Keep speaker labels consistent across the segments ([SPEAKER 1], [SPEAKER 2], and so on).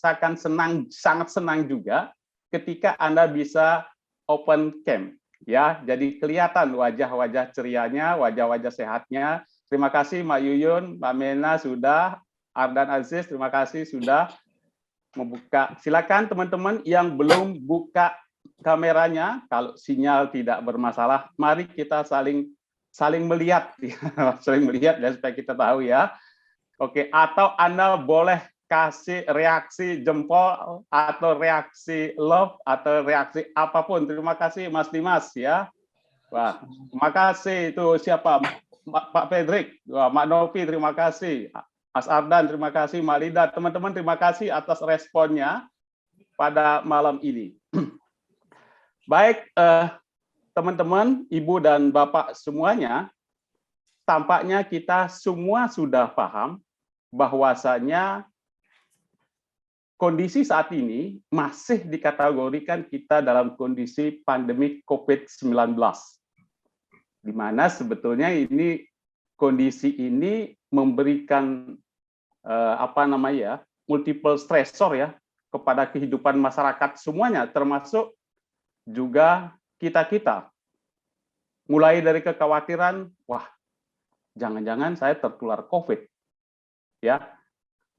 [SPEAKER 1] saya akan sangat senang juga ketika Anda bisa open cam, ya. Jadi kelihatan wajah-wajah cerianya, wajah-wajah sehatnya. Terima kasih Mbak Yuyun, Mbak Mena sudah, Ardan Aziz, terima kasih sudah membuka. Silakan teman-teman yang belum buka kameranya, kalau sinyal tidak bermasalah, mari kita saling melihat, saling melihat dan supaya kita tahu ya. Oke, atau Anda boleh kasih reaksi jempol atau reaksi love atau reaksi apapun. Terima kasih Mas Dimas ya. Wah, terima kasih itu siapa? Pak Fredrik, wah, Mak Novi terima kasih. Mas Ardan terima kasih, Mak Lida, teman-teman terima kasih atas responnya pada malam ini. Baik, teman-teman, Ibu dan Bapak semuanya, tampaknya kita semua sudah paham bahwasanya kondisi saat ini masih dikategorikan kita dalam kondisi pandemi COVID-19, di mana sebetulnya ini kondisi ini memberikan multiple stressor ya kepada kehidupan masyarakat semuanya, termasuk juga kita. Mulai dari kekhawatiran, wah, jangan-jangan saya tertular COVID, ya.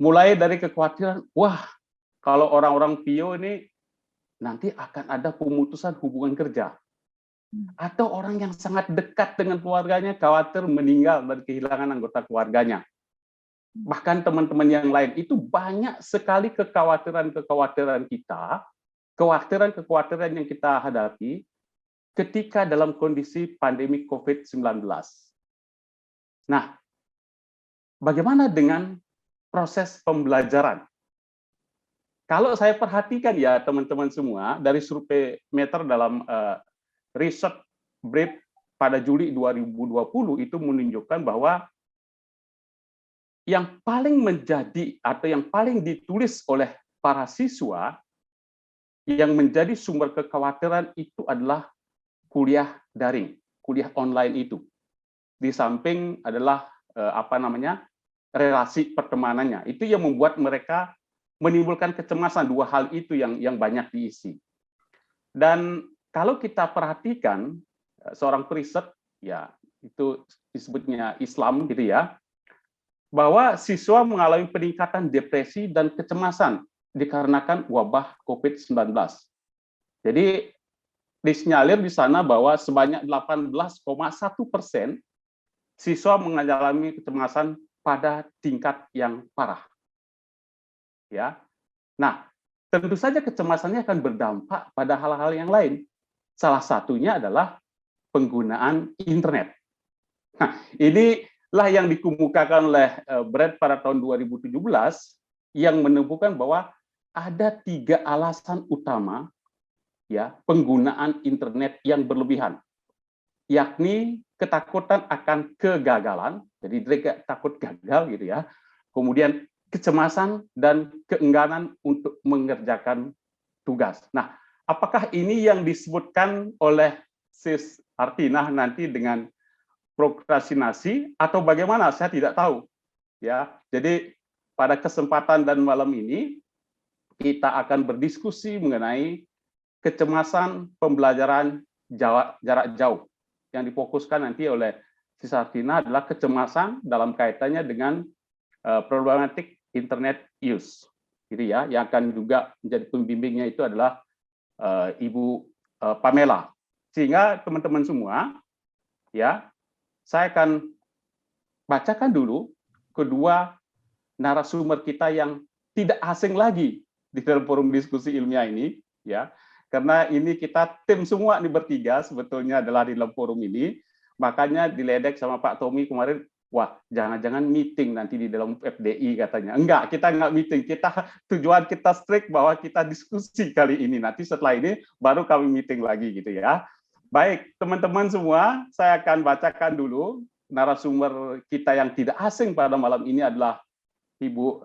[SPEAKER 1] Mulai dari kekhawatiran, wah, kalau orang-orang PIO ini nanti akan ada pemutusan hubungan kerja. Atau orang yang sangat dekat dengan keluarganya khawatir meninggal dan kehilangan anggota keluarganya. Bahkan teman-teman yang lain, itu banyak sekali kekhawatiran kita, kekhawatiran yang kita hadapi ketika dalam kondisi pandemi COVID-19. Nah, bagaimana dengan proses pembelajaran? Kalau saya perhatikan ya teman-teman semua, dari survei Meter dalam riset brief pada Juli 2020 itu menunjukkan bahwa yang paling menjadi atau yang paling ditulis oleh para siswa yang menjadi sumber kekhawatiran itu adalah kuliah daring, kuliah online itu. Di samping adalah relasi pertemanannya. Itu yang membuat mereka menimbulkan kecemasan, dua hal itu yang banyak diisi. Dan kalau kita perhatikan seorang periset, ya itu disebutnya Islam gitu ya, bahwa siswa mengalami peningkatan depresi dan kecemasan dikarenakan wabah COVID-19. Jadi disinyalir di sana bahwa sebanyak 18,1% siswa mengalami kecemasan pada tingkat yang parah. Ya. Nah, tentu saja kecemasannya akan berdampak pada hal-hal yang lain. Salah satunya adalah penggunaan internet. Nah, inilah yang dikemukakan oleh Brad pada tahun 2017 yang menemukan bahwa ada 3 alasan utama ya penggunaan internet yang berlebihan, yakni ketakutan akan kegagalan, jadi dia takut gagal gitu ya. Kemudian kecemasan dan keengganan untuk mengerjakan tugas. Nah, apakah ini yang disebutkan oleh Sis Artinah nanti dengan prokrastinasi atau bagaimana? Saya tidak tahu. Ya, jadi pada kesempatan dan malam ini kita akan berdiskusi mengenai kecemasan pembelajaran jarak jauh. Yang difokuskan nanti oleh Sis Artinah adalah kecemasan dalam kaitannya dengan problematik internet use, gitu ya. Yang akan juga menjadi pembimbingnya itu adalah Ibu Pamela. Sehingga teman-teman semua, ya, saya akan bacakan dulu kedua narasumber kita yang tidak asing lagi di dalam forum diskusi ilmiah ini, ya. Karena ini kita tim semua nih bertiga sebetulnya adalah di dalam forum ini, makanya diledek sama Pak Tommy kemarin, wah jangan-jangan meeting nanti di dalam FDI katanya. Enggak, kita enggak meeting, tujuan kita strict bahwa kita diskusi kali ini, nanti setelah ini baru kami meeting lagi gitu ya. Baik, teman-teman semua, saya akan bacakan dulu narasumber kita yang tidak asing pada malam ini adalah Ibu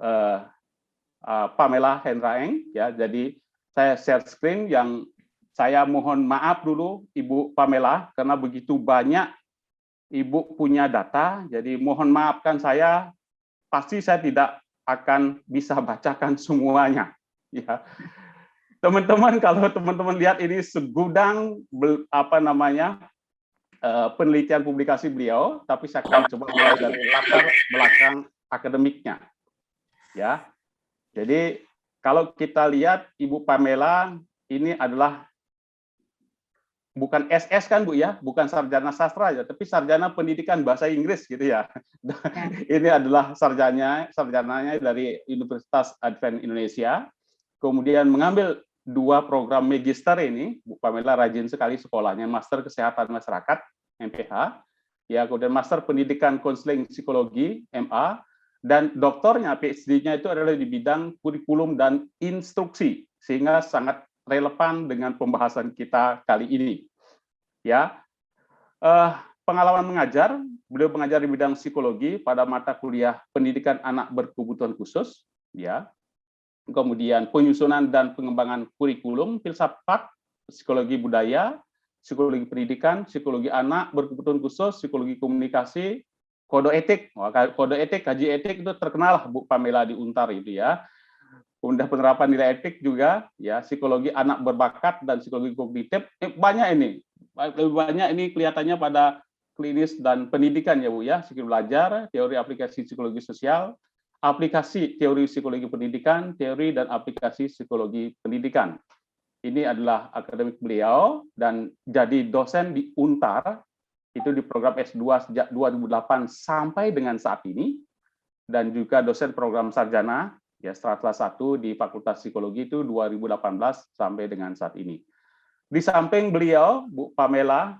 [SPEAKER 1] Pamela Henraeng, ya. Jadi saya share screen, yang saya mohon maaf dulu Ibu Pamela karena begitu banyak Ibu punya data, jadi mohon maafkan saya, pasti saya tidak akan bisa bacakan semuanya. Ya, teman-teman, kalau teman-teman lihat ini segudang penelitian publikasi beliau, tapi saya akan coba mulai dari latar belakang akademiknya. Ya, jadi kalau kita lihat Ibu Pamela ini adalah bukan SS kan Bu ya, bukan sarjana sastra ya, tapi sarjana pendidikan bahasa Inggris gitu ya. Ini adalah sarjananya dari Universitas Advent Indonesia. Kemudian mengambil 2 program magister ini, Bu Pamela rajin sekali sekolahnya, Master Kesehatan Masyarakat MPH, ya, kemudian Master Pendidikan Konseling Psikologi MA, dan doktornya PhD-nya itu adalah di bidang kurikulum dan instruksi, sehingga sangat relevan dengan pembahasan kita kali ini. Ya, pengalaman mengajar, beliau mengajar di bidang psikologi pada mata kuliah pendidikan anak berkebutuhan khusus, ya. Kemudian penyusunan dan pengembangan kurikulum, filsafat, psikologi budaya, psikologi pendidikan, psikologi anak berkebutuhan khusus, psikologi komunikasi, kode etik. Kode etik, kaji etik itu terkenal lah Bu Pamela di Untar itu ya. Kemudian penerapan nilai etik juga, ya, psikologi anak berbakat dan psikologi kognitif, banyak ini. Lebih banyak ini kelihatannya pada klinis dan pendidikan ya Bu ya, psikologi belajar, teori aplikasi psikologi sosial, aplikasi teori psikologi pendidikan, teori dan aplikasi psikologi pendidikan. Ini adalah akademik beliau dan jadi dosen di Untar itu di program S2 sejak 2008 sampai dengan saat ini, dan juga dosen program sarjana ya strata 1 di Fakultas Psikologi itu 2018 sampai dengan saat ini. Di samping beliau, Bu Pamela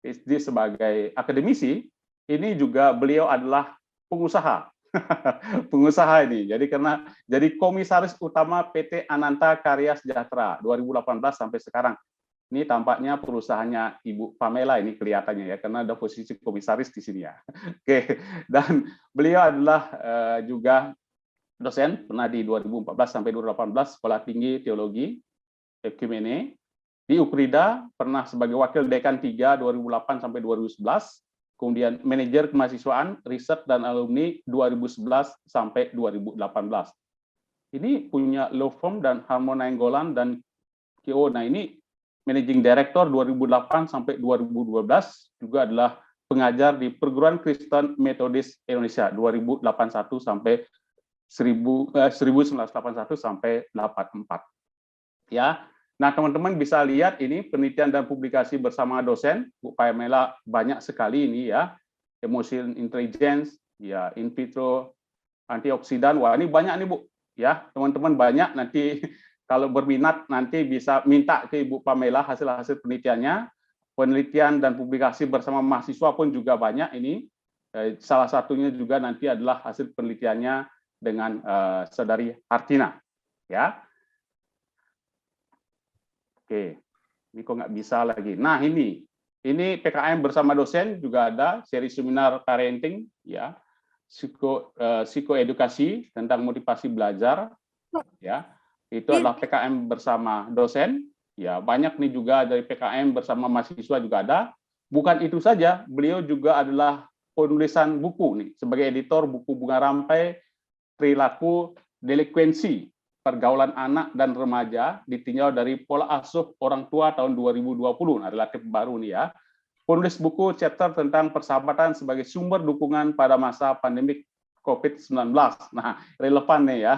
[SPEAKER 1] PhD sebagai akademisi, ini juga beliau adalah pengusaha. Pengusaha ini. Jadi komisaris utama PT Ananta Karya Sejahtera 2018 sampai sekarang. Ini tampaknya perusahaannya Ibu Pamela ini kelihatannya ya, karena ada posisi komisaris di sini ya. Oke, dan beliau adalah juga dosen, pernah di 2014 sampai 2018 Sekolah Tinggi Teologi Ekumene. Di Ukrida pernah sebagai wakil dekan 3 2008 sampai 2011, kemudian manajer kemahasiswaan, riset dan alumni 2011 sampai 2018. Ini punya law firm dan Harmon Nainggolan dan KO. Nah, ini managing director 2008 sampai 2012, juga adalah pengajar di Perguruan Kristen Metodis Indonesia 2081 sampai 1981 sampai 84. Ya. Nah, teman-teman bisa lihat ini penelitian dan publikasi bersama dosen Bu Pamela banyak sekali ini ya. Emotional intelligence, ya, in vitro antioksidan. Wah, ini banyak nih Bu. Ya, teman-teman banyak, nanti kalau berminat nanti bisa minta ke Ibu Pamela hasil-hasil penelitiannya. Penelitian dan publikasi bersama mahasiswa pun juga banyak ini. Salah satunya juga nanti adalah hasil penelitiannya dengan Saudari Hartina, ya. Oke, ini kok nggak bisa lagi. Nah, ini PKM bersama dosen juga ada seri seminar parenting, ya, psikoedukasi tentang motivasi belajar, ya. Itu adalah PKM bersama dosen, ya. Banyak nih juga dari PKM bersama mahasiswa juga ada. Bukan itu saja, beliau juga adalah penulisan buku nih sebagai editor buku Bunga Rampai, Perilaku Delinkuensi Pergaulan Anak dan Remaja ditinjau dari pola asuh orang tua tahun 2020. Nah, relatif baru nih ya. Penulis buku chapter tentang persahabatan sebagai sumber dukungan pada masa pandemi COVID-19. Nah, relevan nih ya.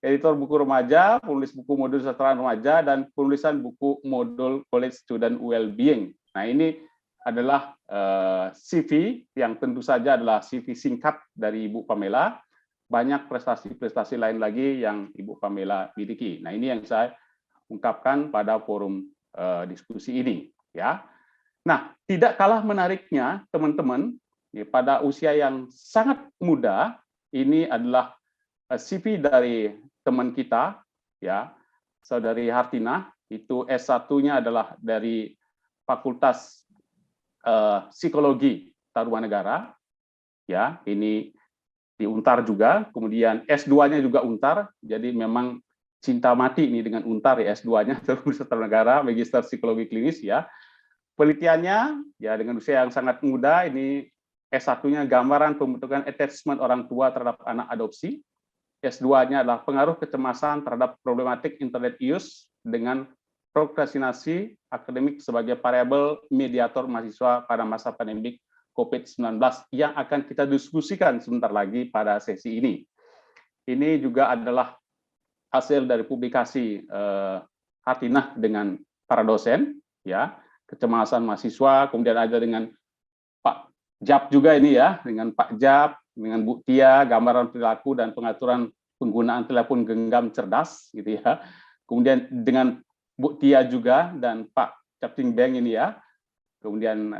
[SPEAKER 1] Editor buku remaja, penulis buku modul sastra remaja, dan penulisan buku modul College Student Wellbeing. Nah, ini adalah CV yang tentu saja adalah CV singkat dari Ibu Pamela. Banyak prestasi-prestasi lain lagi yang Ibu Pamela miliki. Nah, ini yang saya ungkapkan pada forum diskusi ini, ya. Nah, tidak kalah menariknya, teman-teman, pada usia yang sangat muda, ini adalah CV dari teman kita, ya, Saudari Hartina. Itu S1-nya adalah dari Fakultas Psikologi Tarumanegara, ya. Ini di Untar juga, kemudian S2-nya juga Untar, jadi memang cinta mati ini dengan Untar ya, S2-nya Universitas Tarumanegara, Magister Psikologi Klinis ya. Penelitiannya ya dengan usia yang sangat muda, ini S1-nya gambaran pembentukan attachment orang tua terhadap anak adopsi, S2-nya adalah pengaruh kecemasan terhadap problematik internet use dengan prokrastinasi akademik sebagai variabel mediator mahasiswa pada masa pandemik COVID-19 yang akan kita diskusikan sebentar lagi pada sesi ini. Ini juga adalah hasil dari publikasi Hartinah dengan para dosen, ya, kecemasan mahasiswa, kemudian ada dengan Pak Jab juga ini ya, dengan Pak Jab, dengan Bu Tia, gambaran perilaku dan pengaturan penggunaan telepon genggam cerdas, gitu ya. Kemudian dengan Bu Tia juga dan Pak Capting Beng ini ya, kemudian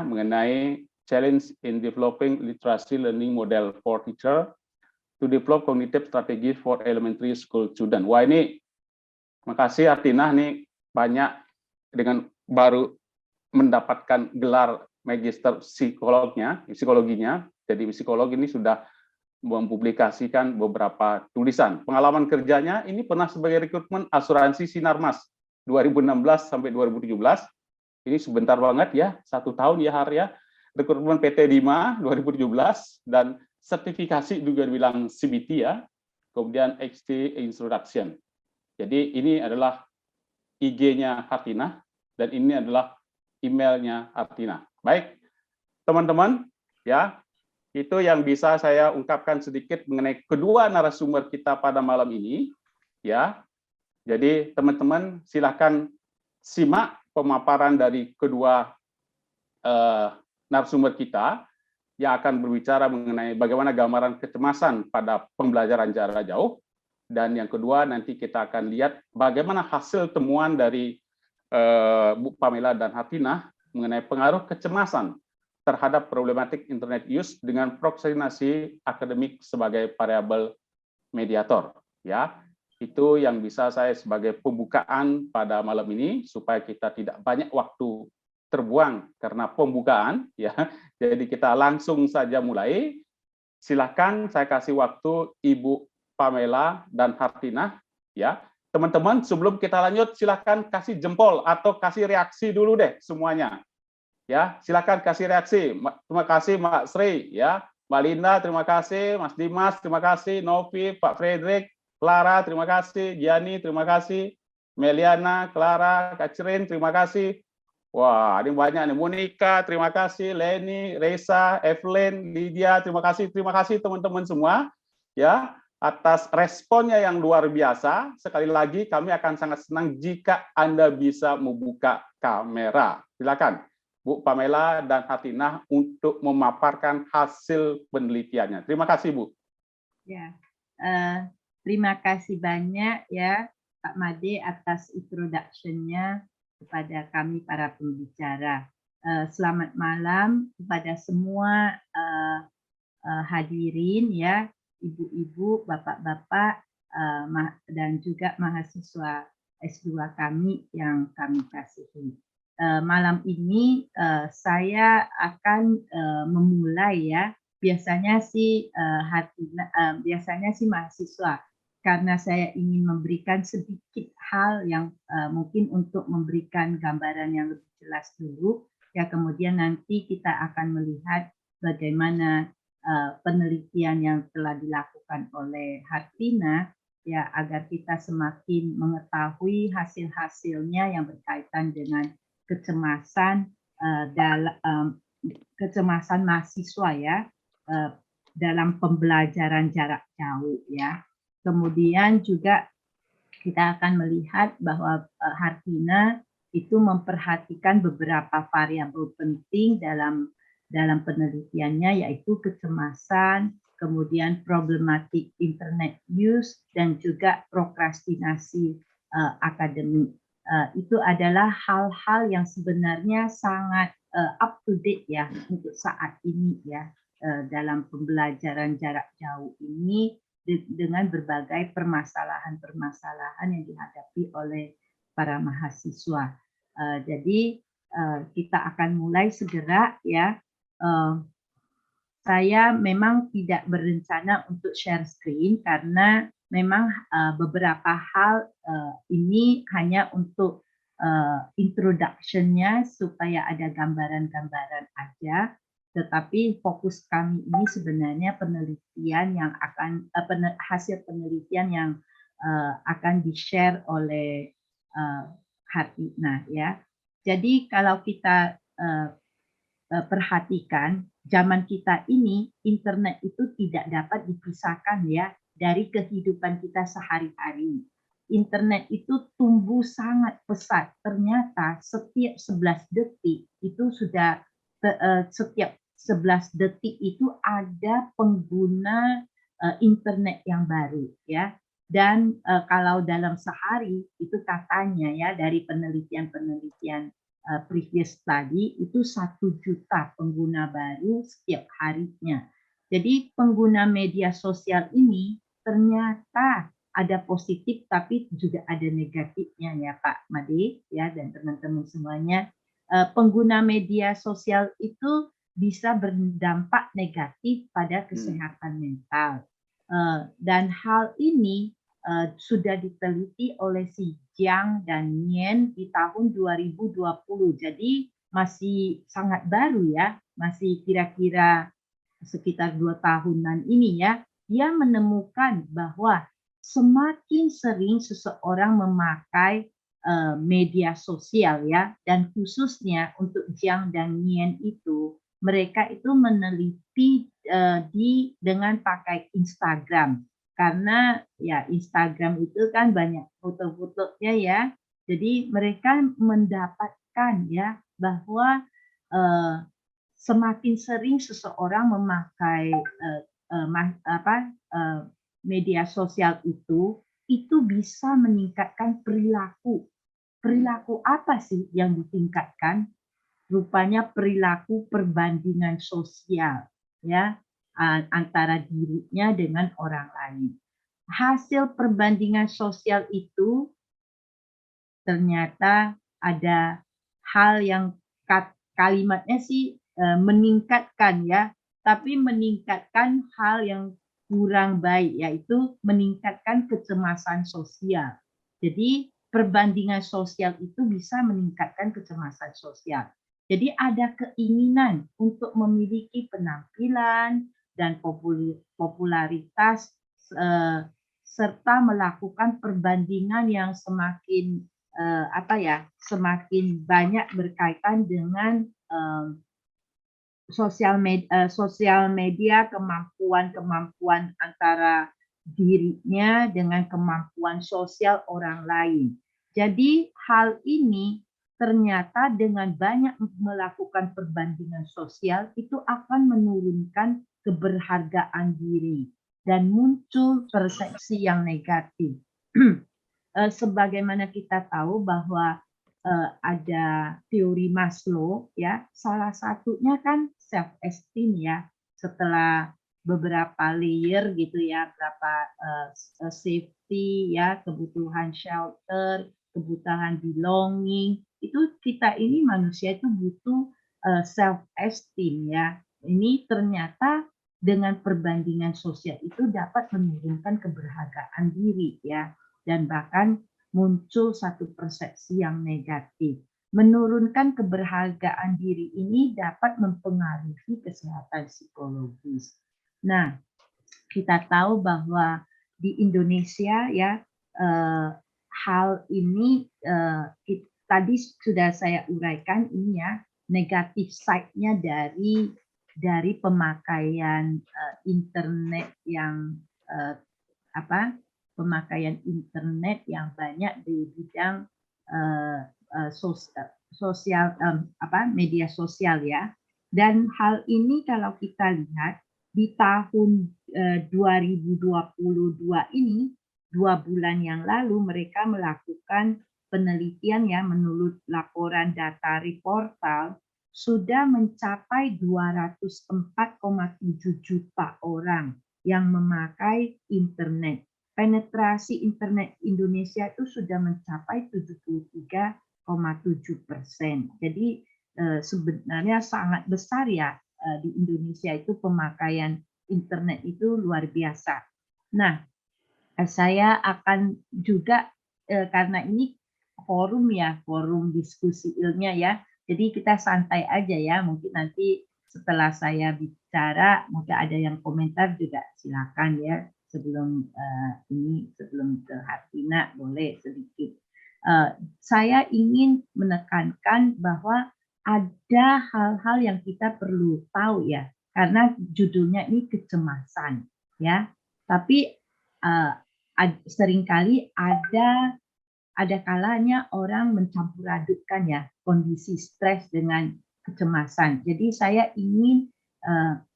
[SPEAKER 1] mengenai challenge in developing literacy learning model for teacher to develop cognitive strategy for elementary school student. Wah ini, makasih Hartinah nih banyak dengan baru mendapatkan gelar magister psikologinya. Jadi psikolog ini sudah mempublikasikan beberapa tulisan. Pengalaman kerjanya ini pernah sebagai rekrutmen asuransi Sinarmas 2016 sampai 2017. Ini sebentar banget ya, 1 tahun ya Har ya. Rekrutmen PT 5 2017 dan sertifikasi juga dibilang CBT ya. Kemudian XT Introduction. Jadi ini adalah IG-nya Hartinah dan ini adalah emailnya Hartinah. Baik, teman-teman, ya itu yang bisa saya ungkapkan sedikit mengenai kedua narasumber kita pada malam ini. Ya, jadi teman-teman silakan simak pemaparan dari kedua narasumber kita yang akan berbicara mengenai bagaimana gambaran kecemasan pada pembelajaran jarak jauh. Dan yang kedua, nanti kita akan lihat bagaimana hasil temuan dari Bu Pamela dan Hartinah mengenai pengaruh kecemasan terhadap problematik internet use dengan prokrastinasi akademik sebagai variabel mediator. Ya, itu yang bisa saya sebagai pembukaan pada malam ini supaya kita tidak banyak waktu terbuang karena pembukaan. Ya, jadi kita langsung saja mulai. Silakan saya kasih waktu Ibu Pamela dan Hartinah, ya teman-teman. Sebelum kita lanjut, silakan kasih jempol atau kasih reaksi dulu deh semuanya, ya silakan kasih reaksi. Terima kasih Mbak Sri, ya Mbak Linda, terima kasih Mas Dimas, terima kasih Novi, Pak Frederick, Clara, terima kasih Giani, terima kasih Meliana, Clara, Kacrin, terima kasih. Wah, ini banyak nih. Monica, terima kasih. Leni, Reza, Evelyn, Lydia, terima kasih teman-teman semua, ya atas responnya yang luar biasa. Sekali lagi kami akan sangat senang jika Anda bisa membuka kamera. Silakan Bu Pamela dan Hartinah untuk memaparkan hasil penelitiannya. Terima kasih Bu.
[SPEAKER 2] Ya, terima kasih banyak ya Pak Made atas introduction-nya kepada kami para pembicara. Selamat malam kepada semua hadirin ya, ibu-ibu, bapak-bapak, dan juga mahasiswa S2 kami yang kami kasihi. Malam ini saya akan memulai ya, biasanya sih mahasiswa, karena saya ingin memberikan sedikit hal yang mungkin untuk memberikan gambaran yang lebih jelas dulu, ya kemudian nanti kita akan melihat bagaimana penelitian yang telah dilakukan oleh Hartinah ya, agar kita semakin mengetahui hasil-hasilnya yang berkaitan dengan kecemasan kecemasan mahasiswa ya dalam pembelajaran jarak jauh ya. Kemudian juga kita akan melihat bahwa Hartinah itu memperhatikan beberapa variabel penting dalam penelitiannya, yaitu kecemasan, kemudian problematik internet use, dan juga prokrastinasi akademik. Itu adalah hal-hal yang sebenarnya sangat up to date ya untuk saat ini ya, dalam pembelajaran jarak jauh ini, dengan berbagai permasalahan-permasalahan yang dihadapi oleh para mahasiswa. Jadi kita akan mulai segera ya. Saya memang tidak berencana untuk share screen karena memang beberapa hal ini hanya untuk introduction-nya supaya ada gambaran-gambaran aja. tetapi fokus kami ini sebenarnya penelitian yang akan hasil penelitian yang akan di-share oleh Hartitna ya. Jadi kalau kita perhatikan zaman kita ini internet itu tidak dapat dipisahkan ya dari kehidupan kita sehari-hari. Internet itu tumbuh sangat pesat. Ternyata setiap 11 detik itu sudah setiap 11 detik itu ada pengguna internet yang baru ya. Dan kalau dalam sehari itu katanya ya dari penelitian-penelitian previous study itu 1 juta pengguna baru setiap harinya. Jadi pengguna media sosial ini ternyata ada positif tapi juga ada negatifnya ya Pak Made ya dan teman-teman semuanya. Pengguna media sosial itu bisa berdampak negatif pada kesehatan mental. Dan hal ini sudah diteliti oleh si Jiang dan Nian di tahun 2020. Jadi masih sangat baru ya, masih kira-kira sekitar 2 tahunan ini ya. Dia menemukan bahwa semakin sering seseorang memakai media sosial ya, dan khususnya untuk Jiang dan Nian itu, mereka itu meneliti dengan pakai Instagram. Karena ya Instagram itu kan banyak foto-fotonya ya. Jadi mereka mendapatkan ya bahwa semakin sering seseorang memakai media sosial itu bisa meningkatkan perilaku. Perilaku apa sih yang ditingkatkan? Rupanya perilaku perbandingan sosial ya antara dirinya dengan orang lain. Hasil perbandingan sosial itu ternyata ada hal yang kalimatnya sih meningkatkan ya, tapi meningkatkan hal yang kurang baik, yaitu meningkatkan kecemasan sosial. Jadi perbandingan sosial itu bisa meningkatkan kecemasan sosial. Jadi ada keinginan untuk memiliki penampilan dan popularitas serta melakukan perbandingan yang semakin semakin banyak berkaitan dengan sosial media, kemampuan antara dirinya dengan kemampuan sosial orang lain. Jadi hal ini ternyata dengan banyak melakukan perbandingan sosial itu akan menurunkan keberhargaan diri dan muncul persepsi yang negatif. Sebagaimana kita tahu bahwa ada teori Maslow ya, salah satunya kan self esteem ya, setelah beberapa layer gitu ya, berapa safety ya, kebutuhan shelter, kebutuhan belonging, itu kita ini manusia itu butuh self esteem ya. Ini ternyata dengan perbandingan sosial itu dapat menurunkan keberhargaan diri ya, dan bahkan muncul satu persepsi yang negatif. Menurunkan keberhargaan diri ini dapat mempengaruhi kesehatan psikologis. Nah, kita tahu bahwa di Indonesia ya hal ini tadi sudah saya uraikan ini ya, negatif side-nya dari pemakaian internet yang pemakaian internet yang banyak di bidang media sosial ya. Dan hal ini kalau kita lihat di tahun 2022 ini, 2 bulan yang lalu mereka melakukan penelitian ya, menurut laporan data Reportal sudah mencapai 204,7 juta orang yang memakai internet. Penetrasi internet Indonesia itu sudah mencapai 73,7%. Jadi sebenarnya sangat besar ya di Indonesia itu pemakaian internet itu luar biasa. Nah, saya akan juga karena ini forum diskusi ilmiah ya. Jadi kita santai aja ya, mungkin nanti setelah saya bicara, mungkin ada yang komentar juga silakan ya sebelum sebelum ke Hartina boleh sedikit. Saya ingin menekankan bahwa ada hal-hal yang kita perlu tahu ya, karena judulnya ini kecemasan ya. Tapi seringkali ada kalanya orang mencampur adukkan ya kondisi stres dengan kecemasan. Jadi saya ingin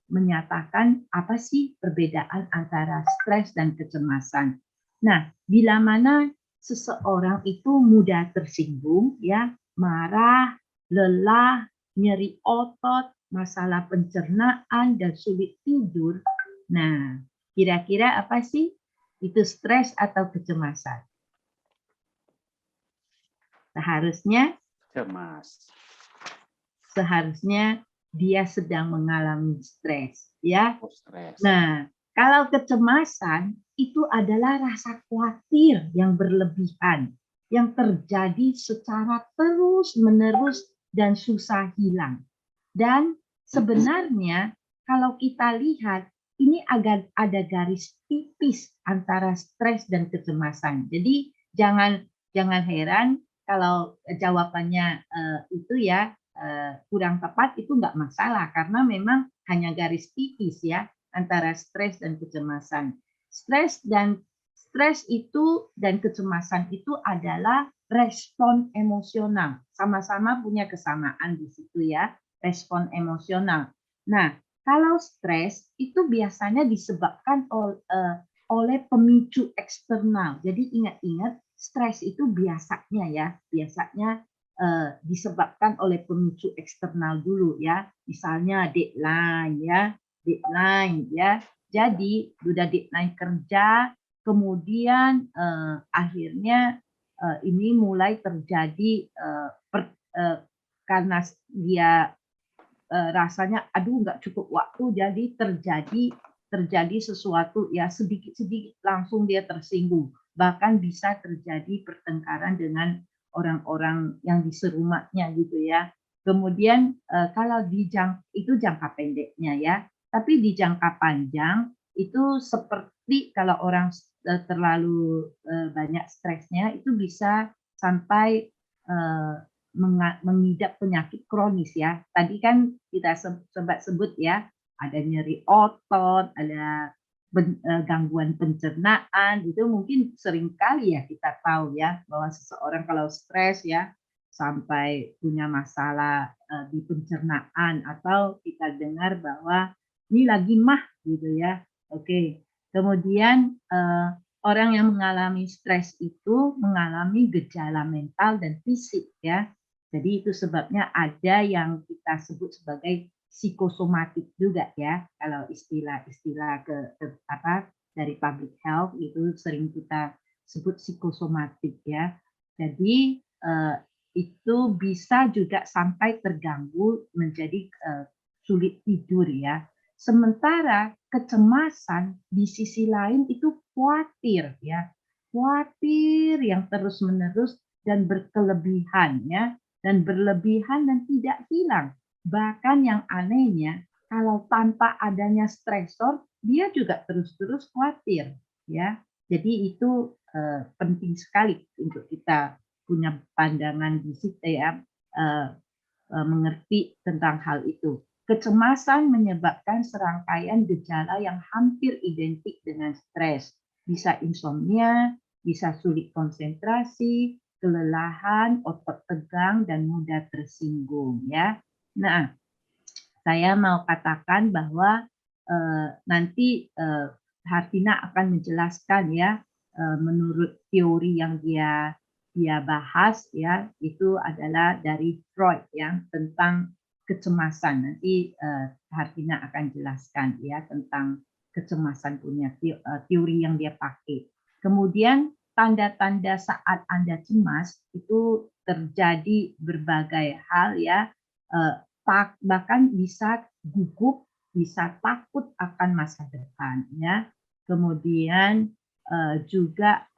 [SPEAKER 2] menyatakan apa sih perbedaan antara stres dan kecemasan. Nah, bila mana seseorang itu mudah tersinggung, ya, marah, lelah, nyeri otot, masalah pencernaan dan sulit tidur. Nah, kira-kira apa sih? Itu stres atau kecemasan? Seharusnya dia sedang mengalami stres, ya. Nah, kalau kecemasan itu adalah rasa khawatir yang berlebihan yang terjadi secara terus-menerus dan susah hilang. Dan sebenarnya kalau kita lihat ini agak ada garis tipis antara stres dan kecemasan. Jadi jangan heran kalau jawabannya itu ya kurang tepat, itu nggak masalah karena memang hanya garis tipis ya antara stres dan kecemasan. Stres itu dan kecemasan itu adalah respon emosional, sama-sama punya kesamaan di situ ya, respon emosional. Nah, kalau stres itu biasanya disebabkan oleh pemicu eksternal. Jadi ingat-ingat stres itu biasanya disebabkan oleh pemicu eksternal dulu ya, misalnya deadline ya. Jadi sudah deadline kerja, kemudian akhirnya ini mulai terjadi karena dia rasanya aduh nggak cukup waktu, jadi terjadi sesuatu ya sedikit-sedikit langsung dia tersinggung, bahkan bisa terjadi pertengkaran dengan orang-orang yang di serumahnya gitu ya. Kemudian kalau itu jangka pendeknya ya, tapi di jangka panjang itu seperti kalau orang terlalu banyak stresnya itu bisa sampai mengidap penyakit kronis ya. Tadi kan kita sempat sebut ya, ada nyeri otot, ada gangguan pencernaan, itu mungkin sering kali ya kita tahu ya bahwa seseorang kalau stres ya sampai punya masalah di pencernaan, atau kita dengar bahwa ini lagi mah gitu ya. Oke. Kemudian orang yang mengalami stres itu mengalami gejala mental dan fisik ya. Jadi itu sebabnya ada yang kita sebut sebagai psikosomatik juga ya. Kalau istilah dari public health itu sering kita sebut psikosomatik ya. Jadi itu bisa juga sampai terganggu menjadi sulit tidur ya. Sementara kecemasan di sisi lain itu khawatir ya. Khawatir yang terus-menerus dan berkelebihan ya. Dan berlebihan dan tidak hilang. Bahkan yang anehnya, kalau tanpa adanya stresor, dia juga terus-terus khawatir, ya. Jadi itu penting sekali untuk kita punya pandangan di situ ya, mengerti tentang hal itu. Kecemasan menyebabkan serangkaian gejala yang hampir identik dengan stres. Bisa insomnia, bisa sulit konsentrasi, kelelahan, otot tegang, dan mudah tersinggung ya. Nah, saya mau katakan bahwa nanti Hartina akan menjelaskan ya menurut teori yang dia bahas ya, itu adalah dari Freud ya tentang kecemasan. Nanti Hartina akan jelaskan ya tentang kecemasan punya teori yang dia pakai. Kemudian tanda-tanda saat Anda cemas itu terjadi berbagai hal ya, bahkan bisa gugup, bisa takut akan masa depan ya. Kemudian juga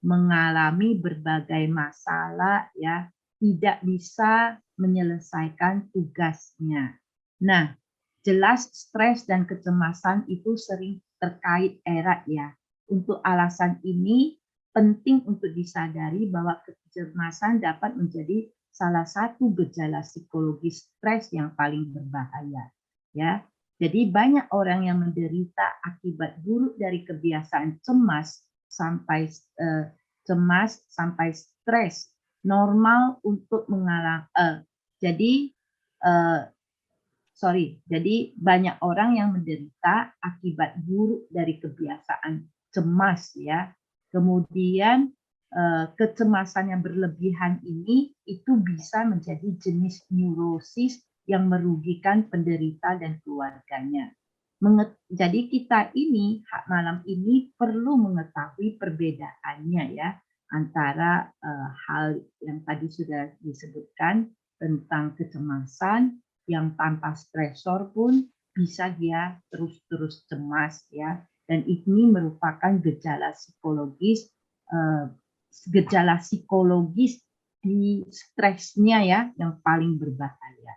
[SPEAKER 2] mengalami berbagai masalah ya, tidak bisa menyelesaikan tugasnya. Nah, jelas stres dan kecemasan itu sering terkait erat ya. Untuk alasan ini penting untuk disadari bahwa kecemasan dapat menjadi salah satu gejala psikologis stres yang paling berbahaya. Ya, jadi banyak orang yang menderita akibat buruk dari kebiasaan cemas sampai stres. Normal untuk mengalami. Jadi banyak orang yang menderita akibat buruk dari kebiasaan cemas ya. Kemudian kecemasan yang berlebihan ini itu bisa menjadi jenis neurosis yang merugikan penderita dan keluarganya. Jadi kita ini malam ini perlu mengetahui perbedaannya ya antara hal yang tadi sudah disebutkan tentang kecemasan yang tanpa stresor pun bisa dia terus-terus cemas ya, dan ini merupakan gejala psikologis di stresnya ya yang paling berbahaya.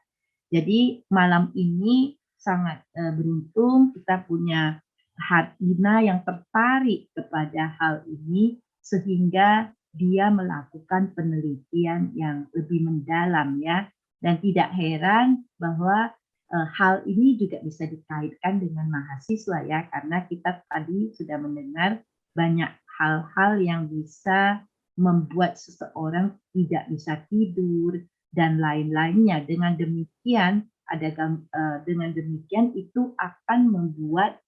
[SPEAKER 2] Jadi malam ini sangat beruntung kita punya Hartina yang tertarik kepada hal ini sehingga dia melakukan penelitian yang lebih mendalam ya. Dan tidak heran bahwa hal ini juga bisa dikaitkan dengan mahasiswa ya, karena kita tadi sudah mendengar banyak hal-hal yang bisa membuat seseorang tidak bisa tidur dan lain-lainnya. Dengan demikian itu akan membuat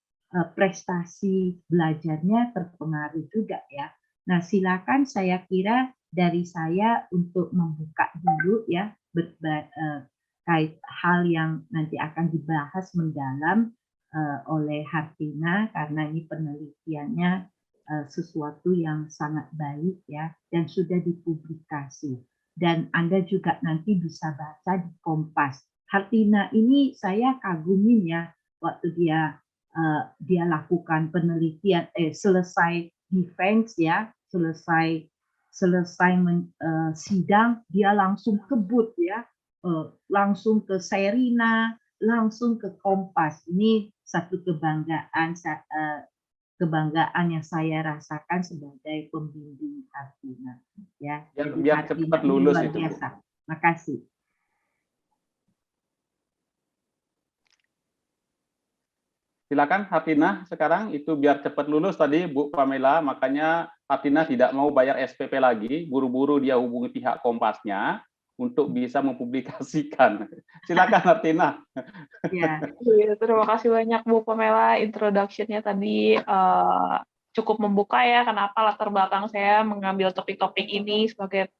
[SPEAKER 2] prestasi belajarnya terpengaruh juga ya. Nah, silakan saya kira dari saya untuk membuka dulu ya kait hal yang nanti akan dibahas mendalam oleh Hartina karena ini penelitiannya sesuatu yang sangat baik ya dan sudah dipublikasi dan Anda juga nanti bisa baca di Kompas. Hartina ini saya kagumin ya waktu dia lakukan penelitian selesai defense ya selesai sidang dia langsung kebut ya langsung ke Serina langsung ke Kompas. Ini satu kebanggaan yang saya rasakan sebagai pembimbing Hartina ya.
[SPEAKER 1] Biar cepat lulus itu.
[SPEAKER 2] Biasa. Makasih.
[SPEAKER 1] Silakan Hartina sekarang itu biar cepat lulus tadi Bu Pamela, makanya Hartina tidak mau bayar SPP lagi, buru-buru dia hubungi pihak Kompasnya untuk bisa mempublikasikan. Silakan Hartina.
[SPEAKER 3] Ya, terima kasih banyak Bu Pamela, introduction-nya tadi cukup membuka ya kenapa latar belakang saya mengambil topik-topik ini sebagai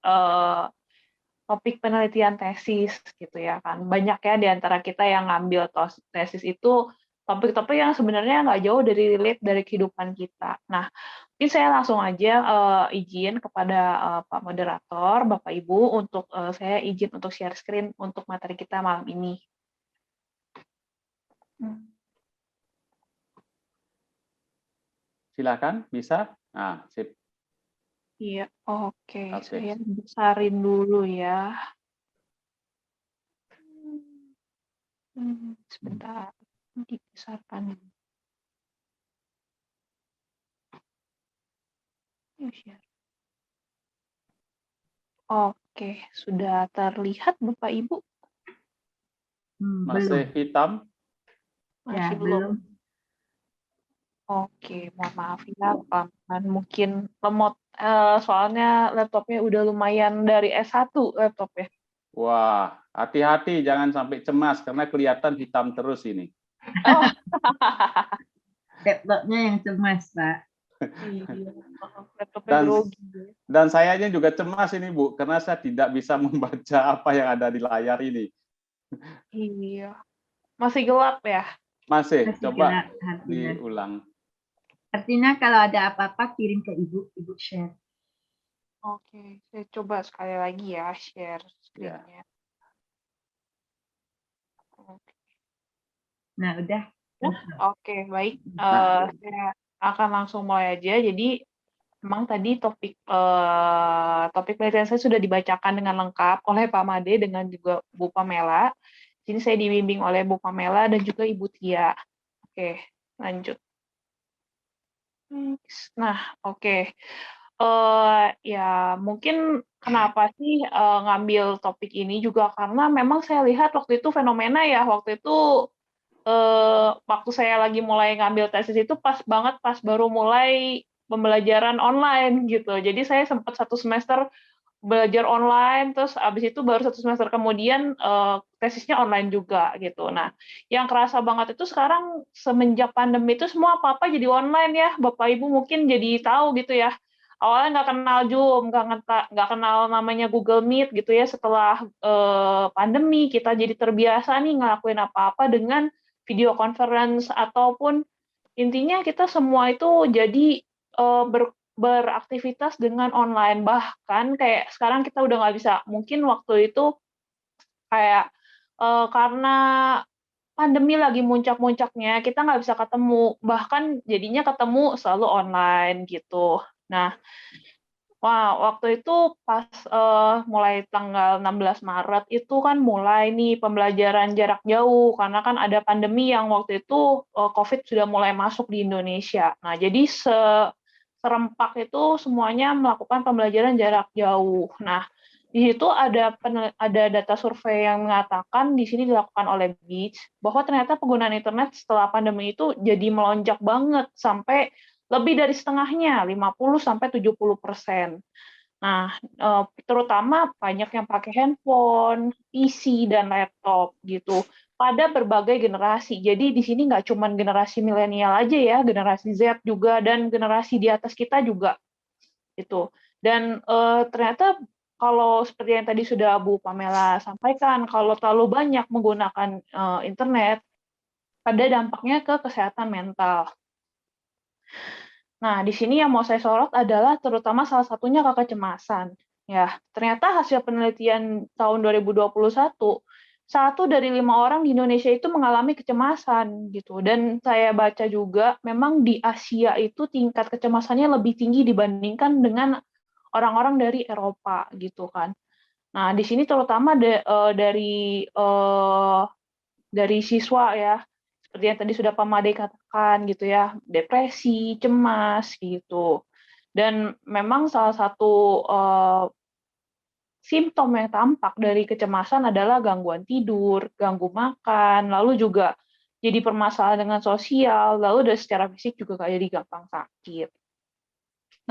[SPEAKER 3] topik penelitian tesis gitu ya kan. Banyak ya di antara kita yang ngambil tesis itu topik-topik yang sebenarnya nggak jauh dari relate dari kehidupan kita. Nah, mungkin saya langsung aja izin kepada Pak Moderator, Bapak Ibu, untuk saya izin untuk share screen untuk materi kita malam ini.
[SPEAKER 1] Silakan, bisa? Nah, sip.
[SPEAKER 3] Iya, oke. Saya besarin dulu ya. Sebentar, dibesarkan. Oke, sudah terlihat Bapak Ibu?
[SPEAKER 1] Masih hitam?
[SPEAKER 3] Masih belum. Oke, mohon maaf ya, Pak. Mungkin lemot, soalnya laptopnya udah lumayan dari S1 laptopnya.
[SPEAKER 1] Wah, hati-hati jangan sampai cemas karena kelihatan hitam terus ini.
[SPEAKER 3] Oh.
[SPEAKER 2] Laptopnya yang cemas, Pak.
[SPEAKER 1] Dan sayanya juga cemas ini Bu, karena saya tidak bisa membaca apa yang ada di layar ini.
[SPEAKER 3] Iya, masih gelap ya?
[SPEAKER 1] Masih coba diulang.
[SPEAKER 2] Artinya kalau ada apa-apa kirim ke Ibu share.
[SPEAKER 3] Oke, saya coba sekali lagi ya share screen-nya. Oke.
[SPEAKER 2] Nah, udah.
[SPEAKER 3] Oke, baik. Saya akan langsung mulai aja. Jadi, memang tadi topik penelitian saya sudah dibacakan dengan lengkap oleh Pak Made dengan juga Bu Pamela. Sini saya dibimbing oleh Bu Pamela dan juga Ibu Tia. Oke, lanjut. Nah, oke. Ya mungkin kenapa sih ngambil topik ini juga karena memang saya lihat waktu itu fenomena ya, waktu itu waktu saya lagi mulai ngambil tesis itu pas banget pas baru mulai pembelajaran online gitu. Jadi saya sempat 1 semester belajar online, terus abis itu baru 1 semester kemudian tesisnya online juga gitu. Nah, yang kerasa banget itu sekarang semenjak pandemi itu semua apa-apa jadi online ya, Bapak Ibu mungkin jadi tahu gitu ya. Awalnya nggak kenal Zoom, nggak kenal namanya Google Meet gitu ya. Setelah pandemi kita jadi terbiasa nih ngelakuin apa-apa dengan video conference ataupun intinya kita semua itu jadi beraktivitas dengan online. Bahkan kayak sekarang kita udah nggak bisa, mungkin waktu itu kayak karena pandemi lagi muncak-muncaknya, kita nggak bisa ketemu, bahkan jadinya ketemu selalu online gitu. Nah, waktu itu pas mulai tanggal 16 Maret itu kan mulai nih pembelajaran jarak jauh, karena kan ada pandemi yang waktu itu COVID sudah mulai masuk di Indonesia. Nah, jadi serempak itu semuanya melakukan pembelajaran jarak jauh. Nah, di situ ada data survei yang mengatakan di sini dilakukan oleh Beach bahwa ternyata penggunaan internet setelah pandemi itu jadi melonjak banget sampai lebih dari setengahnya, 50-70%. Nah, terutama banyak yang pakai handphone, PC, dan laptop gitu pada berbagai generasi. Jadi di sini nggak cuma generasi milenial aja ya, generasi Z juga dan generasi di atas kita juga gitu. Dan ternyata kalau seperti yang tadi sudah Bu Pamela sampaikan, kalau terlalu banyak menggunakan internet, ada dampaknya ke kesehatan mental. Nah, di sini yang mau saya sorot adalah terutama salah satunya kecemasan. Ya, ternyata hasil penelitian tahun 2021, 1 dari 5 orang di Indonesia itu mengalami kecemasan gitu. Dan saya baca juga memang di Asia itu tingkat kecemasannya lebih tinggi dibandingkan dengan orang-orang dari Eropa gitu kan. Nah, di sini terutama dari siswa ya, seperti yang tadi sudah Pak Made katakan gitu ya, depresi, cemas gitu. Dan memang salah satu simptom yang tampak dari kecemasan adalah gangguan tidur, ganggu makan, lalu juga jadi permasalahan dengan sosial, lalu dari secara fisik juga kayak jadi gampang sakit.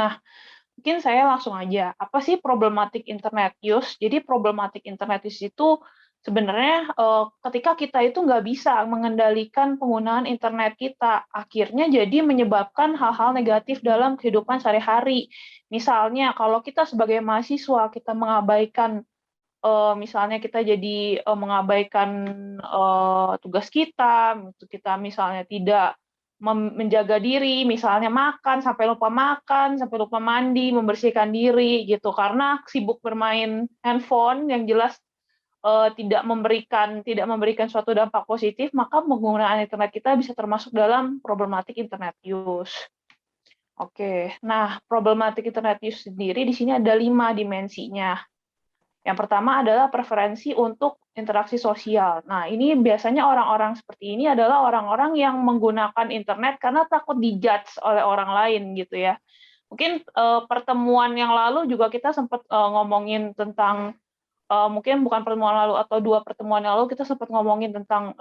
[SPEAKER 3] Nah, mungkin saya langsung aja, apa sih problematik internet use? Jadi problematik internet use itu sebenarnya ketika kita itu nggak bisa mengendalikan penggunaan internet kita, akhirnya jadi menyebabkan hal-hal negatif dalam kehidupan sehari-hari. Misalnya kalau kita sebagai mahasiswa, kita mengabaikan, misalnya kita jadi mengabaikan tugas kita misalnya tidak menjaga diri, misalnya sampai lupa makan, sampai lupa mandi, membersihkan diri gitu, karena sibuk bermain handphone yang jelas tidak memberikan suatu dampak positif, maka penggunaan internet kita bisa termasuk dalam problematik internet use. Oke, nah problematik internet use sendiri di sini ada 5 dimensinya. Yang pertama adalah preferensi untuk interaksi sosial. Nah, ini biasanya orang-orang seperti ini adalah orang-orang yang menggunakan internet karena takut dijudge oleh orang lain gitu ya. Mungkin pertemuan yang lalu juga kita sempat ngomongin tentang mungkin bukan pertemuan lalu atau 2 pertemuan yang lalu kita sempat ngomongin tentang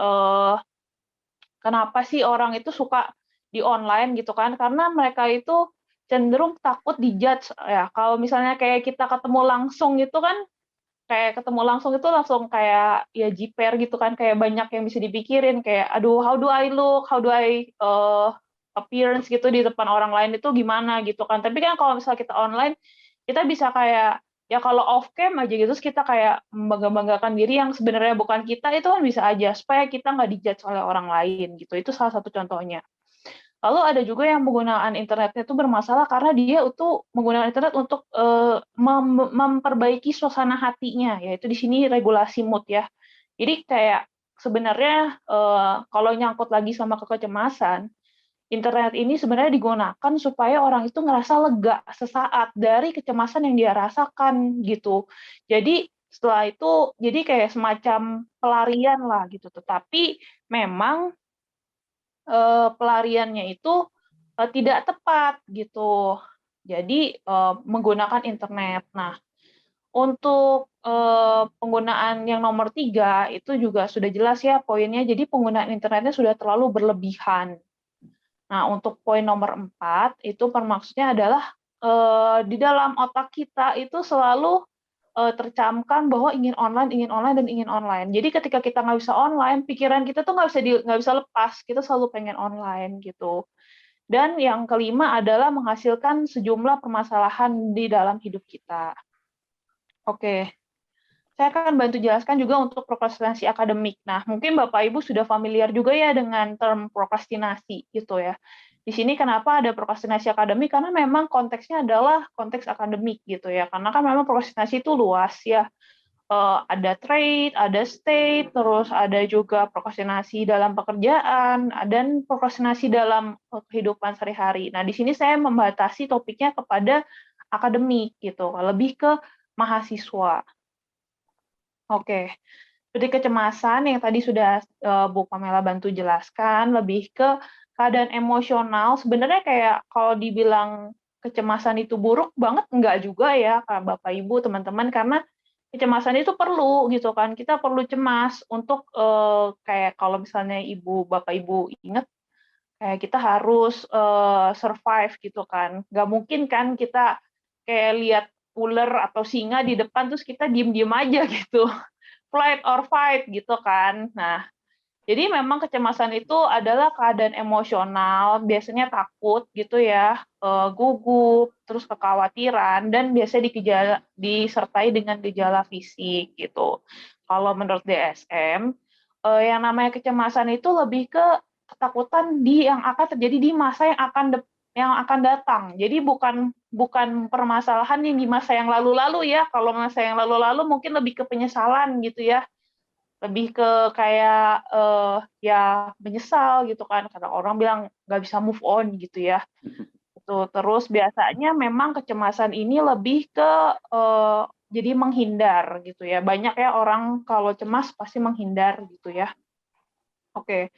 [SPEAKER 3] kenapa sih orang itu suka di online gitu kan, karena mereka itu cenderung takut dijudge ya. Kalau misalnya kayak kita ketemu langsung gitu kan, kayak ketemu langsung itu langsung kayak ya jiper gitu kan, kayak banyak yang bisa dipikirin kayak aduh how do I look, how do I appearance gitu di depan orang lain itu gimana gitu kan. Tapi kan kalau misalnya kita online, kita bisa kayak ya kalau off cam aja gitu terus kita kayak membanggakan diri yang sebenarnya bukan kita, itu kan bisa aja supaya kita nggak dijudge oleh orang lain gitu. Itu salah satu contohnya. Lalu ada juga yang penggunaan internetnya itu bermasalah karena dia itu menggunakan internet untuk memperbaiki suasana hatinya, yaitu di sini regulasi mood ya. Jadi kayak sebenarnya kalau nyangkut lagi sama kecemasan, internet ini sebenarnya digunakan supaya orang itu ngerasa lega sesaat dari kecemasan yang dia rasakan gitu. Jadi Setelah itu jadi kayak semacam pelarian lah gitu. Tetapi memang pelariannya itu tidak tepat gitu. Jadi menggunakan internet. Nah, untuk penggunaan yang nomor 3 itu juga sudah jelas ya poinnya. Jadi penggunaan internetnya sudah terlalu berlebihan. Nah, untuk poin nomor 4 itu maksudnya adalah di dalam otak kita itu selalu tercamkan bahwa ingin online, dan ingin online. Jadi ketika kita nggak bisa online, pikiran kita tuh nggak bisa lepas. Kita selalu pengen online gitu. Dan yang kelima adalah menghasilkan sejumlah permasalahan di dalam hidup kita. Oke, saya akan bantu jelaskan juga untuk prokrastinasi akademik. Nah, mungkin Bapak Ibu sudah familiar juga ya dengan term prokrastinasi gitu ya. Di sini kenapa ada prokrastinasi akademik? Karena memang konteksnya adalah konteks akademik gitu ya. Karena kan memang prokrastinasi itu luas ya. Ada trade, ada state, terus ada juga prokrastinasi dalam pekerjaan, dan prokrastinasi dalam kehidupan sehari-hari. Nah, di sini saya membatasi topiknya kepada akademik gitu, lebih ke mahasiswa. Oke, seperti kecemasan yang tadi sudah Bu Pamela bantu jelaskan, lebih ke keadaan emosional. Sebenarnya kayak kalau dibilang kecemasan itu buruk banget, enggak juga ya, Bapak Ibu, teman-teman, karena kecemasan itu perlu gitu kan. Kita perlu cemas untuk kayak kalau misalnya Bapak Ibu ingat, kayak kita harus survive gitu kan. Nggak mungkin kan kita kayak lihat ular atau singa di depan terus kita diem-diem aja gitu. Flight or fight gitu kan. Nah, jadi memang kecemasan itu adalah keadaan emosional, biasanya takut gitu ya, gugup, terus kekhawatiran, dan biasanya disertai dengan gejala fisik gitu. Kalau menurut DSM, yang namanya kecemasan itu lebih ke ketakutan yang akan terjadi di masa yang akan datang. Jadi bukan permasalahan yang di masa yang lalu-lalu ya. Kalau masa yang lalu-lalu mungkin lebih ke penyesalan gitu ya. Lebih ke kayak ya menyesal gitu kan, karena orang bilang nggak bisa move on gitu ya. Terus biasanya memang kecemasan ini lebih ke jadi menghindar gitu ya. Banyak ya orang kalau cemas pasti menghindar gitu ya. Oke.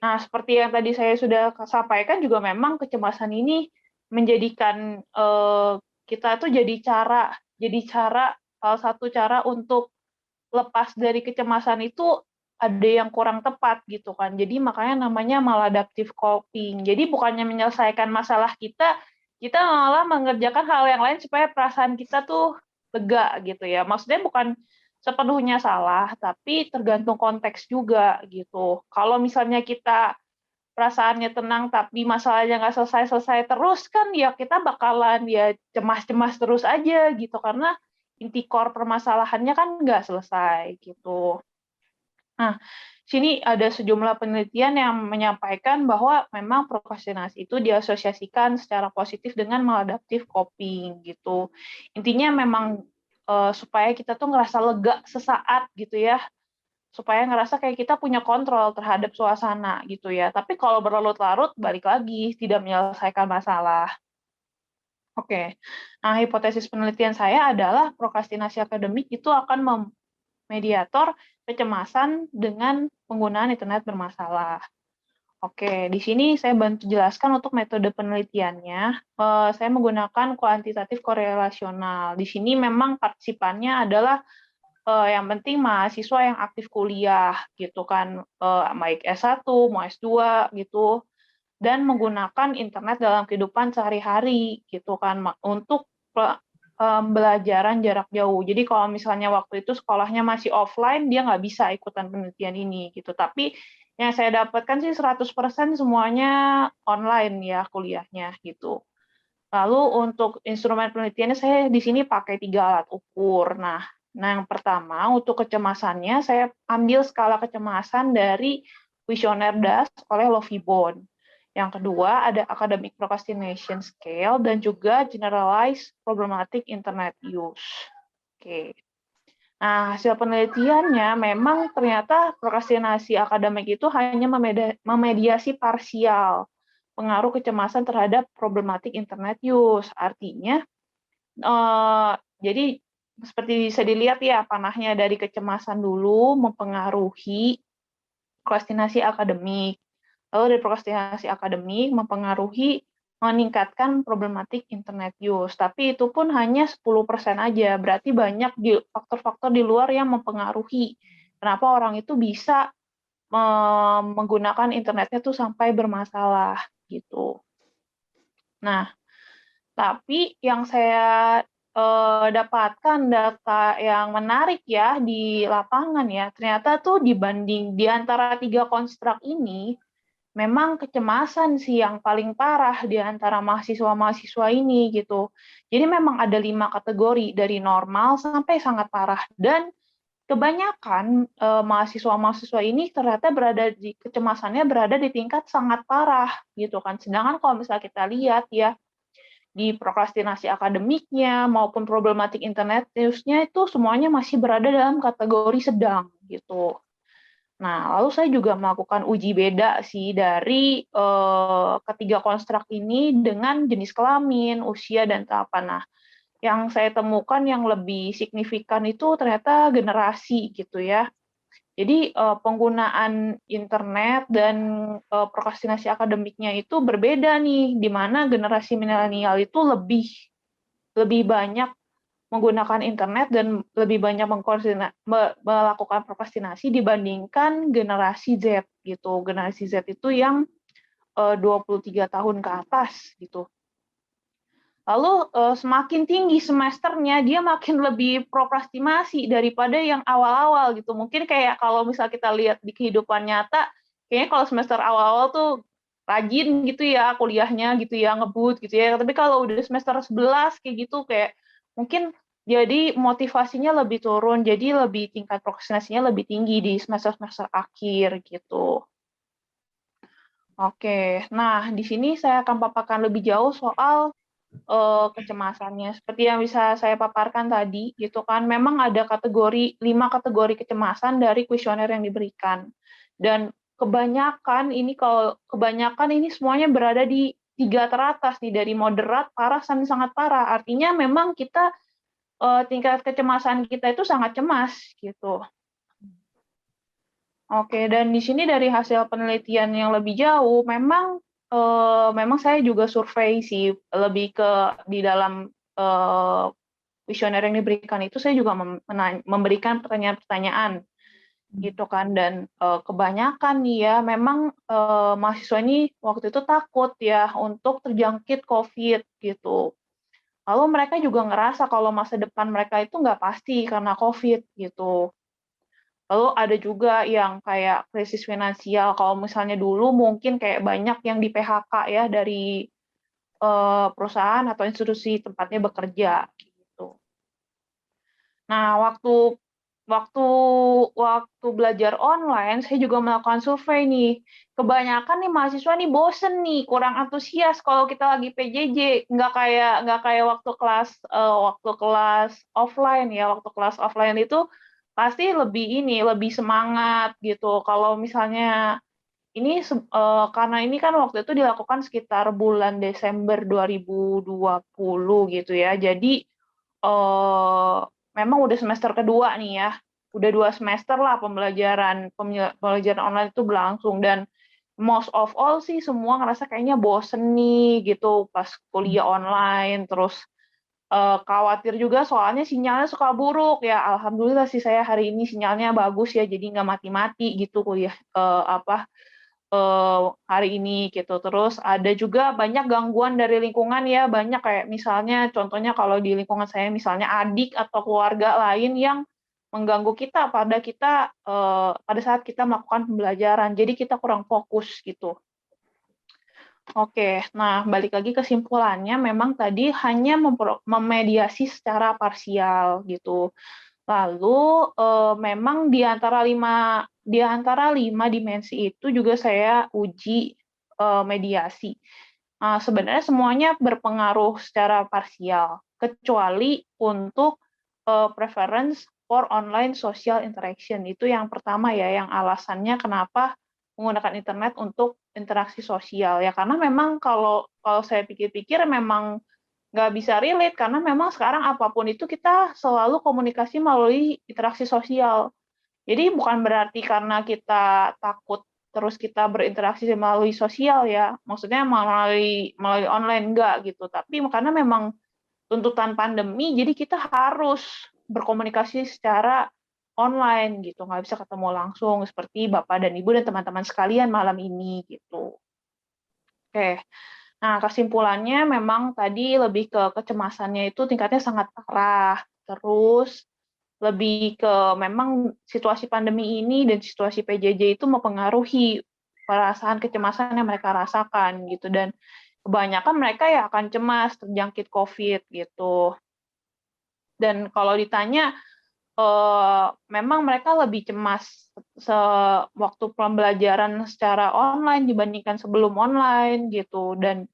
[SPEAKER 3] Nah, seperti yang tadi saya sudah sampaikan juga memang kecemasan ini menjadikan kita tuh jadi salah satu cara untuk lepas dari kecemasan itu ada yang kurang tepat gitu kan. Jadi makanya namanya maladaptive coping. Jadi bukannya menyelesaikan masalah kita malah mengerjakan hal yang lain supaya perasaan kita tuh lega gitu ya. Maksudnya bukan sepenuhnya salah, tapi tergantung konteks juga gitu. Kalau misalnya kita perasaannya tenang tapi masalahnya nggak selesai-selesai terus kan ya kita bakalan ya cemas-cemas terus aja gitu karena inti core permasalahannya kan nggak selesai gitu. Nah, sini ada sejumlah penelitian yang menyampaikan bahwa memang prokrastinasi itu diasosiasikan secara positif dengan maladaptive coping gitu. Intinya memang supaya kita tuh ngerasa lega sesaat gitu ya, supaya ngerasa kayak kita punya kontrol terhadap suasana gitu ya. Tapi kalau berlarut-larut, balik lagi, tidak menyelesaikan masalah. Oke, nah hipotesis penelitian saya adalah prokrastinasi akademik itu akan mediator kecemasan dengan penggunaan internet bermasalah. Oke, di sini saya bantu jelaskan untuk metode penelitiannya. Saya menggunakan kuantitatif korelasional. Di sini memang partisipannya adalah yang penting mahasiswa yang aktif kuliah gitu kan, baik S1 mau S2 gitu, dan menggunakan internet dalam kehidupan sehari-hari gitu kan untuk pembelajaran jarak jauh. Jadi kalau misalnya waktu itu sekolahnya masih offline, dia nggak bisa ikutan penelitian ini gitu. Tapi yang saya dapatkan sih 100% semuanya online ya kuliahnya gitu. Lalu untuk instrumen penelitiannya saya di sini pakai 3 alat ukur. Nah, yang pertama untuk kecemasannya saya ambil skala kecemasan dari Questionnaire DAS oleh Lovibon. Yang kedua ada Academic Procrastination Scale dan juga Generalized Problematic Internet Use. Oke. Nah, hasil penelitiannya memang ternyata prokrastinasi akademik itu hanya memediasi parsial pengaruh kecemasan terhadap problematik internet use. Artinya, jadi seperti bisa dilihat ya, panahnya dari kecemasan dulu mempengaruhi prokrastinasi akademik. Lalu dari prokrastinasi akademik mempengaruhi meningkatkan problematik internet use. Tapi itu pun hanya 10% aja. Berarti banyak faktor-faktor di luar yang mempengaruhi kenapa orang itu bisa menggunakan internetnya tuh sampai bermasalah gitu. Nah, tapi yang saya dapatkan data yang menarik ya di lapangan ya, ternyata tuh dibanding di antara 3 konstruk ini, memang kecemasan sih yang paling parah di antara mahasiswa-mahasiswa ini gitu. Jadi memang ada 5 kategori dari normal sampai sangat parah, dan kebanyakan mahasiswa-mahasiswa ini ternyata kecemasannya berada di tingkat sangat parah gitu kan. Sedangkan kalau misalnya kita lihat ya, di prokrastinasi akademiknya maupun problematik internet use-nya itu semuanya masih berada dalam kategori sedang gitu. Nah, lalu saya juga melakukan uji beda sih dari ketiga konstruk ini dengan jenis kelamin, usia, dan tahapan. Nah, yang saya temukan yang lebih signifikan itu ternyata generasi gitu ya. Jadi penggunaan internet dan prokrastinasi akademiknya itu berbeda nih, di mana generasi milenial itu lebih banyak menggunakan internet dan lebih banyak melakukan prokrastinasi dibandingkan generasi Z gitu. Generasi Z itu yang 23 tahun ke atas gitu. Lalu semakin tinggi semesternya, dia makin lebih prokrastinasi daripada yang awal-awal gitu. Mungkin kayak kalau misal kita lihat di kehidupan nyata, kayaknya kalau semester awal-awal tuh rajin gitu ya kuliahnya gitu ya, ngebut gitu ya. Tapi kalau udah semester 11 kayak gitu, kayak mungkin jadi motivasinya lebih turun, jadi lebih tingkat prokrastinasinya lebih tinggi di semester-semester akhir gitu. Oke, nah di sini saya akan paparkan lebih jauh soal kecemasannya. Seperti yang bisa saya paparkan tadi, gitu kan, memang ada 5 kategori kecemasan dari kuesioner yang diberikan. Dan kebanyakan ini semuanya berada di 3 teratas nih, dari moderat, parah, sampai sangat parah. Artinya memang kita tingkat kecemasan kita itu sangat cemas gitu. Oke, dan di sini dari hasil penelitian yang lebih jauh, memang saya juga survei sih, lebih ke di dalam kuesioner yang diberikan itu saya juga memberikan pertanyaan-pertanyaan gitu kan, dan kebanyakan nih ya memang mahasiswa ini waktu itu takut ya untuk terjangkit COVID gitu. Lalu mereka juga ngerasa kalau masa depan mereka itu nggak pasti karena COVID gitu. Lalu ada juga yang kayak krisis finansial, kalau misalnya dulu mungkin kayak banyak yang di PHK ya dari perusahaan atau institusi tempatnya bekerja gitu. Nah, waktu belajar online, saya juga melakukan survei nih. Kebanyakan nih mahasiswa nih bosen nih, kurang antusias kalau kita lagi PJJ, nggak kayak waktu kelas offline ya. Waktu kelas offline itu pasti lebih semangat gitu. Kalau misalnya karena ini kan waktu itu dilakukan sekitar bulan Desember 2020 gitu ya. Jadi memang udah semester kedua nih ya. Udah 2 semester lah pembelajaran online itu berlangsung, dan most of all sih semua ngerasa kayaknya bosen nih gitu pas kuliah online, terus khawatir juga soalnya sinyalnya suka buruk ya. Alhamdulillah sih saya hari ini sinyalnya bagus ya, jadi nggak mati-mati gitu kuliah hari ini gitu. Terus ada juga banyak gangguan dari lingkungan ya, banyak kayak misalnya contohnya kalau di lingkungan saya misalnya adik atau keluarga lain yang mengganggu kita pada saat kita melakukan pembelajaran. Jadi kita kurang fokus gitu. Oke, nah balik lagi kesimpulannya memang tadi hanya memediasi secara parsial gitu. Lalu memang di antara 5 dimensi itu juga saya uji mediasi. Sebenarnya semuanya berpengaruh secara parsial, kecuali untuk preference for online social interaction. Itu yang pertama ya, yang alasannya kenapa menggunakan internet untuk interaksi sosial ya, karena memang kalau saya pikir-pikir memang nggak bisa relate karena memang sekarang apapun itu kita selalu komunikasi melalui interaksi sosial. Jadi bukan berarti karena kita takut terus kita berinteraksi melalui sosial ya, maksudnya melalui online enggak gitu, tapi karena memang tuntutan pandemi, jadi kita harus berkomunikasi secara online gitu, nggak bisa ketemu langsung seperti Bapak dan Ibu dan teman-teman sekalian malam ini gitu. Oke. Nah, kesimpulannya memang tadi lebih ke kecemasannya itu tingkatnya sangat parah. Terus lebih ke memang situasi pandemi ini dan situasi PJJ itu mempengaruhi perasaan kecemasan yang mereka rasakan gitu, dan kebanyakan mereka ya akan cemas terjangkit COVID gitu. Dan kalau ditanya memang mereka lebih cemas waktu pembelajaran secara online dibandingkan sebelum online gitu, dan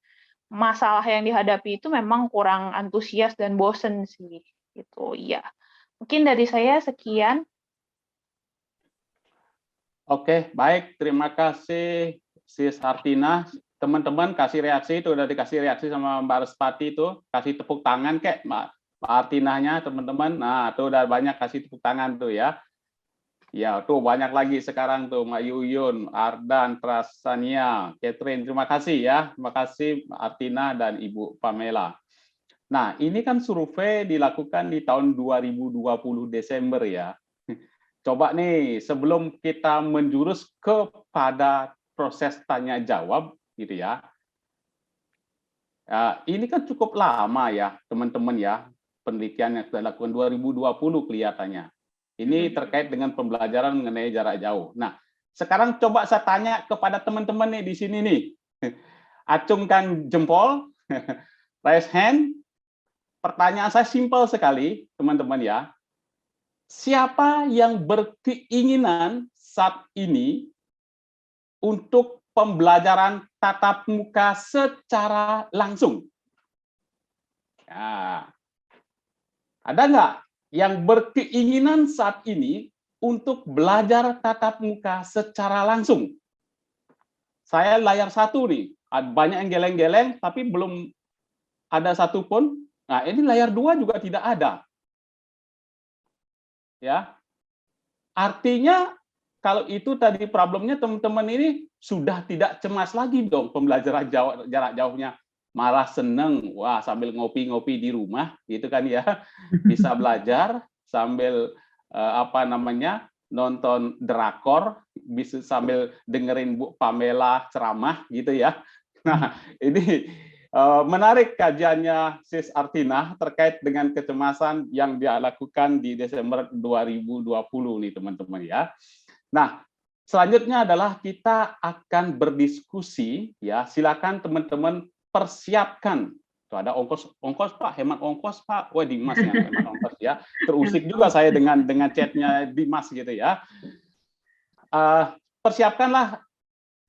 [SPEAKER 3] masalah yang dihadapi itu memang kurang antusias dan bosen sih gitu. Iya. Mungkin dari saya sekian.
[SPEAKER 1] Oke, baik. Terima kasih, Sis Artina. Teman-teman kasih reaksi, itu udah dikasih reaksi sama Mbak Respati itu. Kasih tepuk tangan, kek, Mbak Artinanya, teman-teman. Nah, itu udah banyak kasih tepuk tangan tuh ya. Ya, tuh banyak lagi sekarang tuh, Mbak Yuyun, Ardan, Prasania, Catherine. Terima kasih ya. Terima kasih, Mbak Artina dan Ibu Pamela. Nah, ini kan survei dilakukan di tahun 2020 Desember ya. Coba nih, sebelum kita menjurus kepada proses tanya jawab, gitu ya. Ini kan cukup lama ya, teman-teman ya, penelitian yang sudah dilakukan 2020 kelihatannya. Ini terkait dengan pembelajaran mengenai jarak jauh. Nah, sekarang coba saya tanya kepada teman-teman nih di sini nih. Acungkan jempol, raise hand. Pertanyaan saya simpel sekali, teman-teman ya. Siapa yang berkeinginan saat ini untuk pembelajaran tatap muka secara langsung? Ya. Ada nggak yang berkeinginan saat ini untuk belajar tatap muka secara langsung? Saya layar satu nih, banyak yang geleng-geleng, tapi belum ada satupun. Nah, ini layar dua juga tidak ada. Ya, artinya kalau itu tadi problemnya teman-teman ini sudah tidak cemas lagi dong pembelajaran jarak jauhnya, malah seneng, wah sambil ngopi-ngopi di rumah gitu kan ya, bisa belajar sambil apa namanya nonton drakor, bisa sambil dengerin Bu Pamela ceramah gitu ya. Nah ini menarik kajiannya Sis Artina terkait dengan kecemasan yang dia lakukan di Desember 2020 nih teman-teman ya. Nah, selanjutnya adalah kita akan berdiskusi ya. Silakan teman-teman persiapkan. Tuh ada ongkos Pak, hemat ongkos Pak. Wah Dimas yang hemat ongkos ya. Terusik juga saya dengan chatnya Dimas gitu ya. Persiapkanlah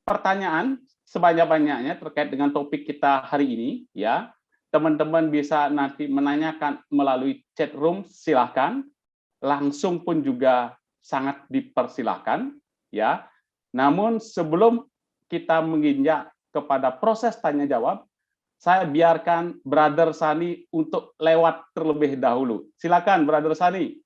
[SPEAKER 1] pertanyaan sebanyak-banyaknya terkait dengan topik kita hari ini ya. Teman-teman bisa nanti menanyakan melalui chat room, silahkan. Langsung pun juga sangat dipersilahkan ya. Namun sebelum kita menginjak kepada proses tanya jawab, saya biarkan Brother Sani untuk lewat terlebih dahulu. Silakan Brother Sani.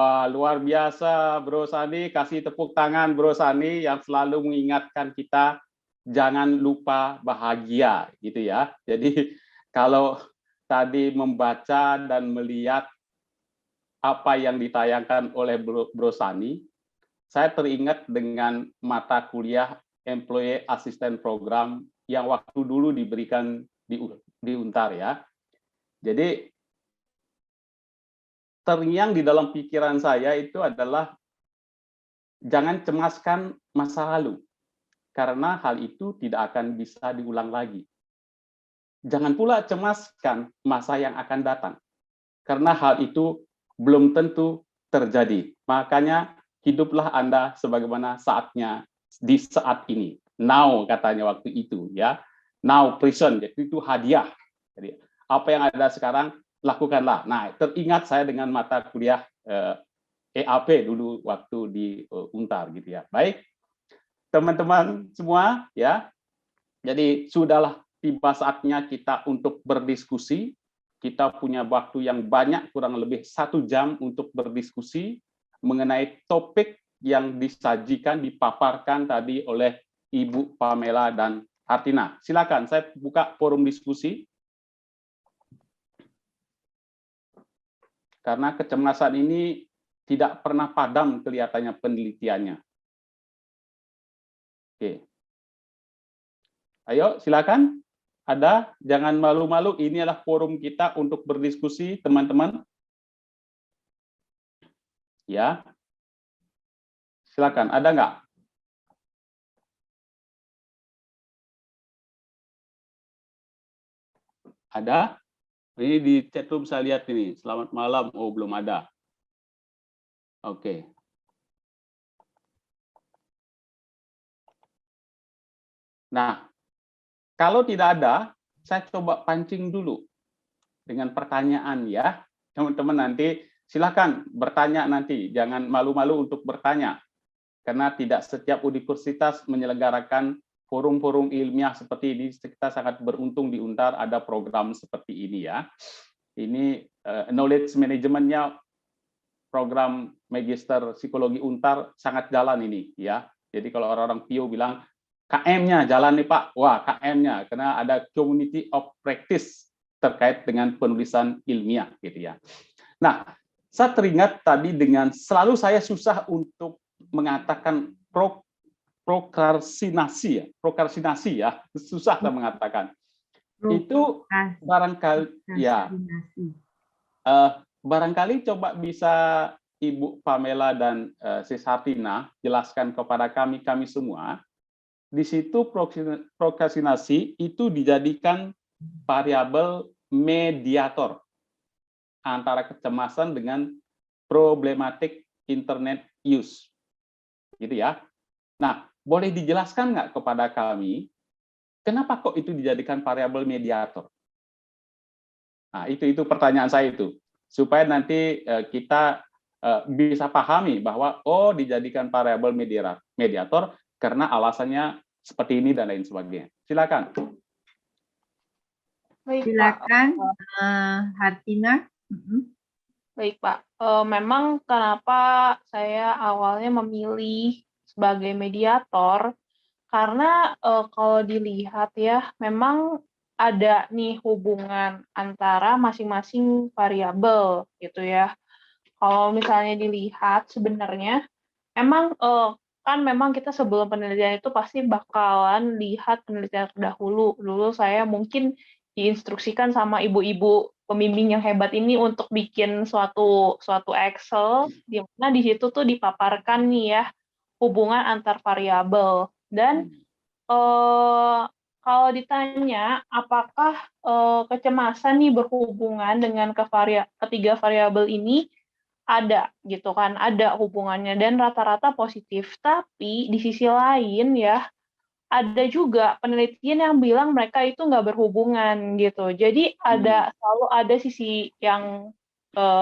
[SPEAKER 1] Wah, luar biasa Bro Sani, kasih tepuk tangan Bro Sani yang selalu mengingatkan kita jangan lupa bahagia gitu ya. Jadi kalau tadi membaca dan melihat apa yang ditayangkan oleh Bro Sani, saya teringat dengan mata kuliah Employee Assistant Program yang waktu dulu diberikan di Untar ya. Jadi terngiang di dalam pikiran saya itu adalah jangan cemaskan masa lalu, karena hal itu tidak akan bisa diulang lagi. Jangan pula cemaskan masa yang akan datang, karena hal itu belum tentu terjadi. Makanya hiduplah Anda sebagaimana saatnya di saat ini. Now katanya waktu itu ya. Now present, jadi itu hadiah. Jadi apa yang ada sekarang lakukanlah. Nah, teringat saya dengan mata kuliah EAP dulu waktu di Untar gitu ya. Baik, teman-teman semua ya. Jadi sudahlah tiba saatnya kita untuk berdiskusi. Kita punya waktu yang banyak, kurang lebih 1 jam untuk berdiskusi mengenai topik yang disajikan, dipaparkan tadi oleh Ibu Pamela dan Hartina. Silakan, saya buka forum diskusi. Karena kecemasan ini tidak pernah padam kelihatannya penelitiannya. Oke. Ayo, silakan. Ada, jangan malu-malu. Ini adalah forum kita untuk berdiskusi, teman-teman. Ya. Silakan, ada nggak? Ada? Ini di chatroom saya lihat ini. Selamat malam. Oh, belum ada. Oke. Nah, kalau tidak ada, saya coba pancing dulu dengan pertanyaan ya. Teman-teman nanti silakan bertanya nanti. Jangan malu-malu untuk bertanya. Karena tidak setiap universitas menyelenggarakan forum-forum ilmiah seperti ini. Kita sangat beruntung di Untar ada program seperti ini ya. Ini knowledge management-nya program Magister Psikologi Untar sangat jalan ini ya. Jadi kalau orang-orang PIO bilang KM-nya jalan nih Pak. Wah, KM-nya karena ada community of practice terkait dengan penulisan ilmiah gitu ya. Nah, saya teringat tadi dengan selalu saya susah untuk mengatakan prokrastinasi ya, susah saya mengatakan. Itu barangkali ya. Barangkali coba bisa Ibu Pamela dan Sis Hartina jelaskan kepada kami semua. Di situ prokrastinasi itu dijadikan variabel mediator antara kecemasan dengan problematik internet use. Gitu ya. Nah, boleh dijelaskan nggak kepada kami, kenapa kok itu dijadikan variabel mediator? Nah, itu pertanyaan saya itu. Supaya nanti kita bisa pahami bahwa, oh dijadikan variabel mediator, karena alasannya seperti ini dan lain sebagainya. Silakan.
[SPEAKER 3] Baik,
[SPEAKER 2] Silakan, Hartina.
[SPEAKER 3] Baik, Pak. Memang kenapa saya awalnya memilih sebagai mediator, karena kalau dilihat ya, memang ada nih hubungan antara masing-masing variabel gitu ya. Kalau misalnya dilihat sebenarnya, emang kan memang kita sebelum penelitian itu pasti bakalan lihat penelitian terdahulu. Dulu saya mungkin diinstruksikan sama ibu-ibu pembimbing yang hebat ini untuk bikin suatu Excel di mana di situ tuh dipaparkan nih ya hubungan antar variabel. Dan kalau ditanya apakah kecemasan nih berhubungan dengan ketiga variabel ini, ada gitu kan, ada hubungannya dan rata-rata positif. Tapi di sisi lain ya, ada juga penelitian yang bilang mereka itu nggak berhubungan gitu. Jadi selalu ada sisi yang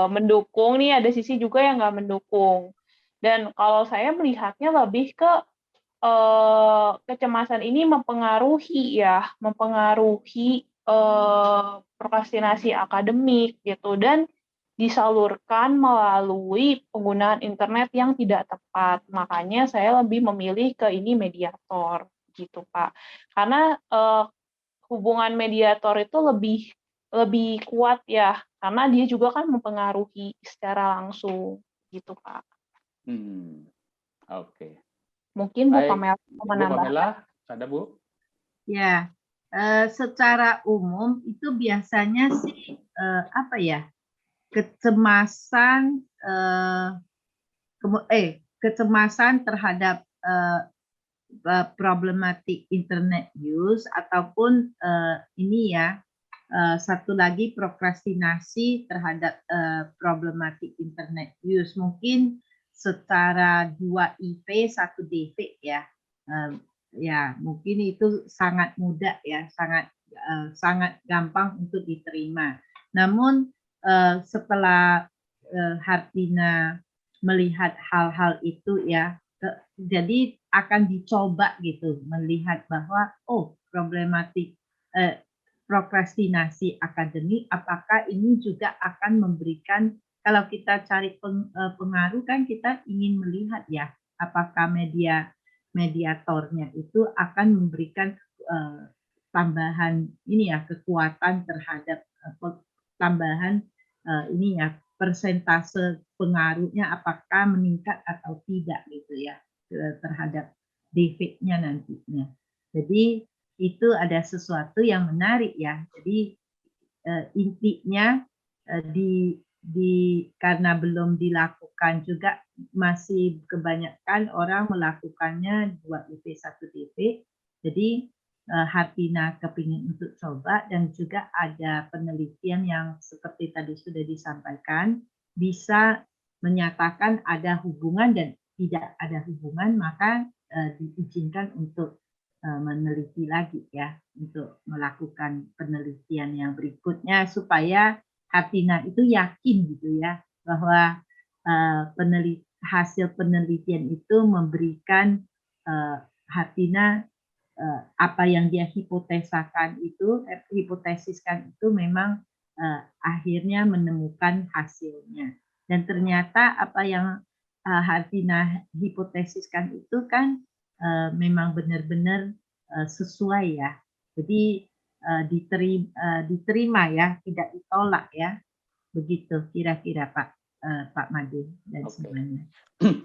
[SPEAKER 3] mendukung nih, ada sisi juga yang nggak mendukung. Dan kalau saya melihatnya lebih ke kecemasan ini mempengaruhi prokrastinasi akademik gitu. Dan disalurkan melalui penggunaan internet yang tidak tepat. Makanya saya lebih memilih ke ini mediator gitu, Pak. Karena hubungan mediator itu lebih kuat ya, karena dia juga kan mempengaruhi secara langsung gitu, Pak.
[SPEAKER 1] Oke.
[SPEAKER 3] Mungkin Bu
[SPEAKER 1] Baik,
[SPEAKER 3] Pamela mau
[SPEAKER 1] Bu
[SPEAKER 3] menambah.
[SPEAKER 1] Pamela, ada Bu?
[SPEAKER 2] Ya, secara umum itu biasanya sih apa ya, kecemasan kecemasan terhadap problematik internet use ataupun ini ya, satu lagi prokrastinasi terhadap problematik internet use, mungkin secara 2 IP 1 DP ya. Ya, mungkin itu sangat mudah ya, sangat gampang untuk diterima. Namun setelah Hartina melihat hal-hal itu ya, jadi akan dicoba gitu melihat bahwa problematik prokrastinasi akademik, apakah ini juga akan memberikan, kalau kita cari pengaruh kan kita ingin melihat ya apakah mediatornya itu akan memberikan tambahan ini ya, kekuatan terhadap tambahan ini ya, persentase pengaruhnya apakah meningkat atau tidak gitu ya terhadap defeknya nantinya. Jadi itu ada sesuatu yang menarik ya. Jadi intinya karena belum dilakukan juga, masih kebanyakan orang melakukannya 2 IP 1 DP. Jadi Hartina kepingin untuk coba, dan juga ada penelitian yang seperti tadi sudah disampaikan bisa menyatakan ada hubungan dan tidak ada hubungan, maka diizinkan untuk meneliti lagi ya, untuk melakukan penelitian yang berikutnya supaya Hartina itu yakin gitu ya bahwa hasil penelitian itu memberikan Hartina apa yang dia hipotesiskan itu memang akhirnya menemukan hasilnya. Dan ternyata apa yang Hartina hipotesiskan itu kan memang benar-benar sesuai ya. Jadi diterima ya, tidak ditolak ya. Begitu kira-kira Pak Made dan semuanya.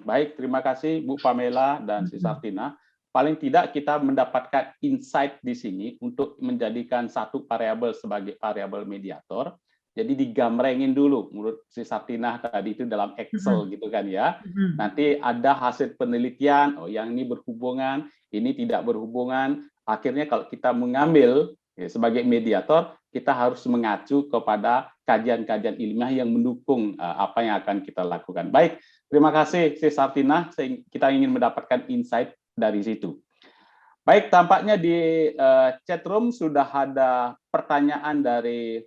[SPEAKER 1] Baik, terima kasih Bu Pamela dan Sis Hartina. Paling tidak kita mendapatkan insight di sini untuk menjadikan satu variabel sebagai variabel mediator. Jadi digamrengin dulu menurut Sis Hartina tadi itu dalam Excel gitu kan ya. Nanti ada hasil penelitian, yang ini berhubungan, ini tidak berhubungan. Akhirnya kalau kita mengambil sebagai mediator, kita harus mengacu kepada kajian-kajian ilmiah yang mendukung apa yang akan kita lakukan. Baik, terima kasih Sis Hartina. Kita ingin mendapatkan insight dari situ. Baik, tampaknya di chat room sudah ada pertanyaan dari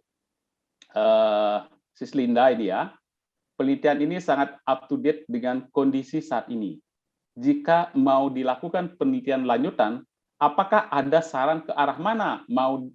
[SPEAKER 1] Sis Linda ini ya. Penelitian ini sangat up to date dengan kondisi saat ini. Jika mau dilakukan penelitian lanjutan, apakah ada saran ke arah mana mau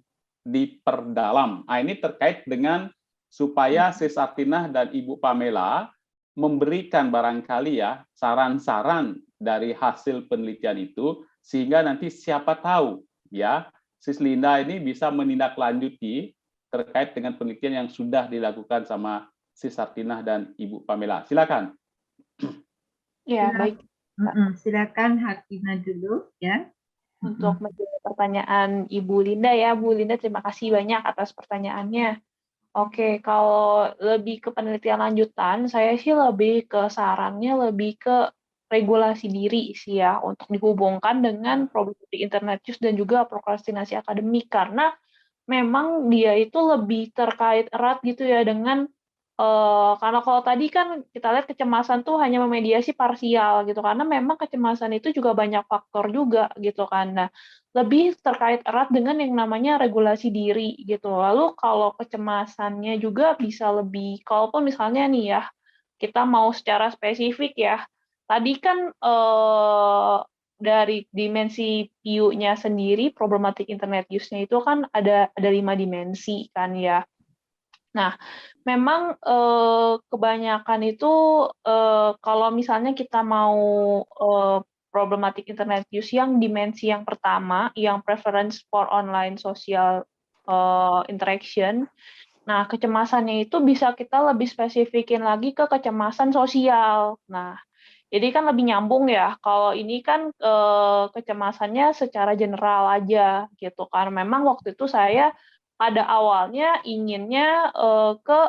[SPEAKER 1] diperdalam? Nah, ini terkait dengan supaya Sis Hartina dan Ibu Pamela memberikan barangkali ya saran-saran dari hasil penelitian itu, sehingga nanti siapa tahu ya Sis Linda ini bisa menindaklanjuti terkait dengan penelitian yang sudah dilakukan sama Sis Hartina dan Ibu Pamela. Silakan.
[SPEAKER 3] Ya, baik.
[SPEAKER 2] Silakan Hartina dulu ya.
[SPEAKER 3] Untuk menjawab pertanyaan Ibu Linda ya, Bu Linda terima kasih banyak atas pertanyaannya. Oke, kalau lebih ke penelitian lanjutan, saya sih lebih ke sarannya lebih ke regulasi diri sih ya, untuk dihubungkan dengan problematik internet use dan juga prokrastinasi akademik, karena memang dia itu lebih terkait erat gitu ya dengan karena kalau tadi kan kita lihat kecemasan tuh hanya memediasi parsial gitu, karena memang kecemasan itu juga banyak faktor juga gitu kan. Nah, lebih terkait erat dengan yang namanya regulasi diri gitu. Lalu kalau kecemasannya juga bisa lebih, kalaupun misalnya nih ya, kita mau secara spesifik ya, tadi kan dari dimensi PU-nya sendiri, problematik internet use-nya itu kan ada 5 dimensi kan ya. Nah, memang kebanyakan itu kalau misalnya kita mau problematic internet use yang dimensi yang pertama, yang preference for online social interaction. Nah, kecemasannya itu bisa kita lebih spesifikin lagi ke kecemasan sosial. Nah, jadi kan lebih nyambung ya. Kalau ini kan kecemasannya secara general aja gitu kan. Memang waktu itu saya pada awalnya inginnya ke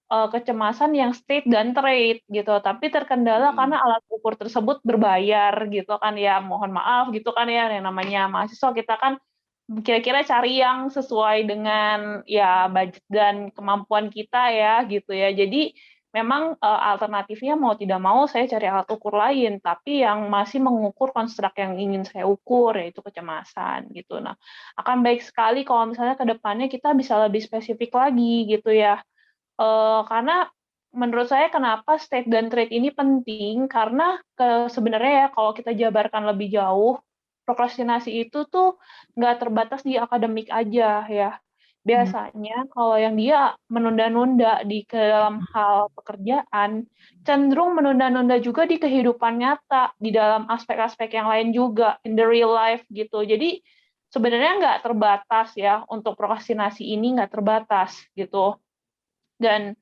[SPEAKER 3] kecemasan yang state dan trade gitu, tapi terkendala karena alat ukur tersebut berbayar gitu kan ya, mohon maaf gitu kan ya, yang namanya mahasiswa kita kan kira-kira cari yang sesuai dengan ya budget dan kemampuan kita ya gitu ya. Jadi memang alternatifnya mau tidak mau saya cari alat ukur lain, tapi yang masih mengukur konstruk yang ingin saya ukur yaitu kecemasan gitu. Nah, akan baik sekali kalau misalnya ke depannya kita bisa lebih spesifik lagi gitu ya. Karena menurut saya kenapa state dan trade ini penting, karena sebenarnya ya kalau kita jabarkan lebih jauh, prokrastinasi itu tuh nggak terbatas di akademik aja ya. Biasanya kalau yang dia menunda-nunda di dalam hal pekerjaan, cenderung menunda-nunda juga di kehidupan nyata, di dalam aspek-aspek yang lain juga, in the real life gitu. Jadi sebenarnya nggak terbatas ya, untuk prokrastinasi ini nggak terbatas gitu. Dan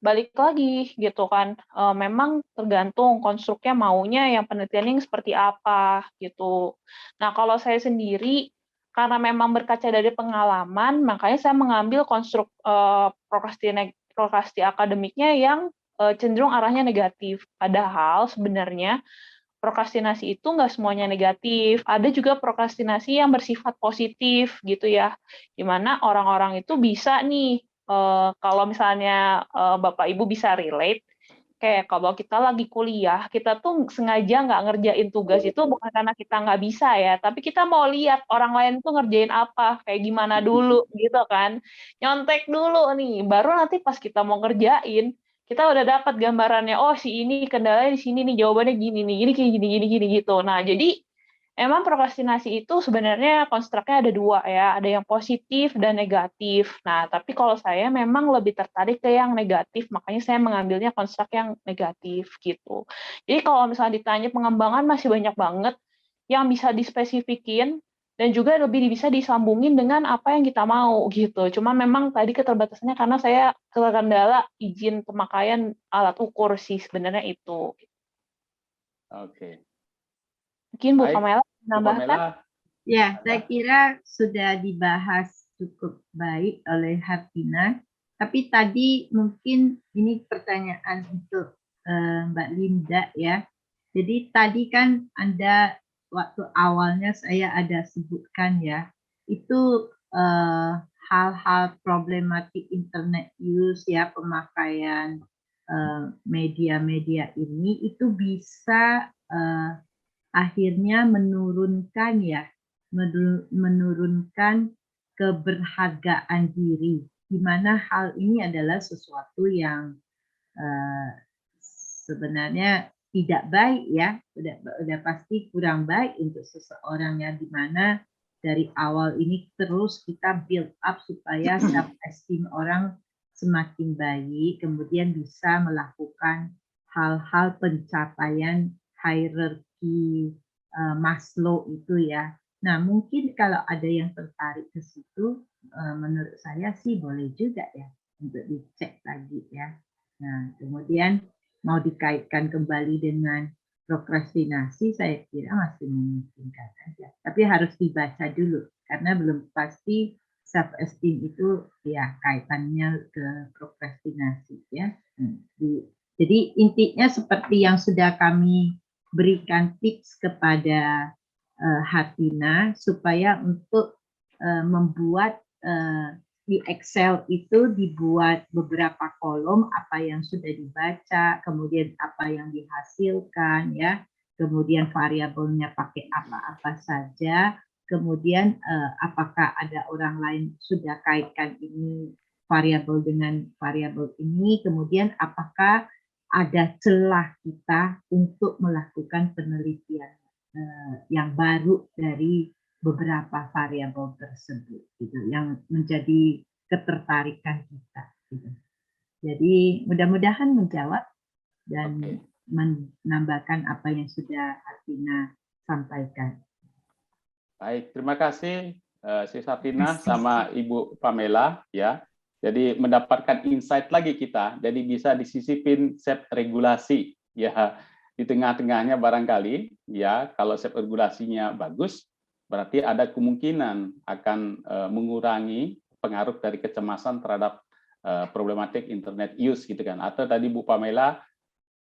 [SPEAKER 3] balik lagi gitu kan, memang tergantung konstruknya maunya yang penelitiannya yang seperti apa gitu. Nah, kalau saya sendiri karena memang berkaca dari pengalaman, makanya saya mengambil konstruk prokrasti akademiknya yang cenderung arahnya negatif. Padahal sebenarnya prokrastinasi itu nggak semuanya negatif. Ada juga prokrastinasi yang bersifat positif gitu ya, di mana orang-orang itu bisa nih, kalau misalnya Bapak Ibu bisa relate, kayak kalau kita lagi kuliah, kita tuh sengaja nggak ngerjain tugas itu bukan karena kita nggak bisa ya, tapi kita mau lihat orang lain tuh ngerjain apa, kayak gimana dulu gitu kan. Nyontek dulu nih, baru nanti pas kita mau ngerjain, kita udah dapat gambarannya, oh si ini kendalanya di sini nih, jawabannya gini nih, gini gitu. Nah, jadi emang prokrastinasi itu sebenarnya konstruknya ada dua ya, ada yang positif dan negatif. Nah, tapi kalau saya memang lebih tertarik ke yang negatif, makanya saya mengambilnya konstruk yang negatif gitu. Jadi kalau misalnya ditanya pengembangan masih banyak banget yang bisa dispesifikin dan juga lebih bisa disambungin dengan apa yang kita mau gitu. Cuma memang tadi keterbatasannya karena saya terkendala izin pemakaian alat ukur sih sebenarnya itu.
[SPEAKER 1] Oke.
[SPEAKER 3] Mungkin Bu
[SPEAKER 1] Baik,
[SPEAKER 3] Pamela
[SPEAKER 1] Bu
[SPEAKER 3] menambahkan?
[SPEAKER 1] Pamela.
[SPEAKER 2] Ya, saya kira sudah dibahas cukup baik oleh Hartina. Tapi tadi mungkin ini pertanyaan untuk Mbak Linda ya. Jadi tadi kan Anda waktu awalnya saya ada sebutkan ya, itu hal-hal problematik internet use ya, pemakaian media-media ini itu bisa akhirnya menurunkan ya, menurunkan keberhargaan diri, di mana hal ini adalah sesuatu yang sebenarnya tidak baik ya, udah pasti kurang baik untuk seseorang yang di mana dari awal ini terus kita build up supaya self esteem orang semakin baik, kemudian bisa melakukan hal-hal pencapaian hierarki Maslow itu ya. Nah, mungkin kalau ada yang tertarik ke situ, menurut saya sih boleh juga ya untuk dicek lagi ya. Nah, kemudian mau dikaitkan kembali dengan prokrastinasi, saya kira masih memungkinkan saja. Tapi harus dibaca dulu, karena belum pasti self esteem itu ya kaitannya ke prokrastinasi ya. Jadi intinya seperti yang sudah kami berikan tips kepada Hartina supaya untuk membuat di Excel itu dibuat beberapa kolom apa yang sudah dibaca, kemudian apa yang dihasilkan ya, kemudian variabelnya pakai apa-apa saja, kemudian apakah ada orang lain sudah kaitkan ini variabel dengan variabel ini, kemudian apakah ada celah kita untuk melakukan penelitian yang baru dari beberapa variabel tersebut gitu yang menjadi ketertarikan kita. Gitu. Jadi mudah-mudahan menjawab dan menambahkan apa yang sudah Hartina sampaikan.
[SPEAKER 1] Baik, terima kasih Sis Hartina sama Ibu Pamela ya. Jadi mendapatkan insight lagi kita, jadi bisa disisipin set regulasi ya di tengah-tengahnya barangkali ya. Kalau set regulasinya bagus, berarti ada kemungkinan akan mengurangi pengaruh dari kecemasan terhadap problematik internet use gitu kan. Atau tadi Bu Pamela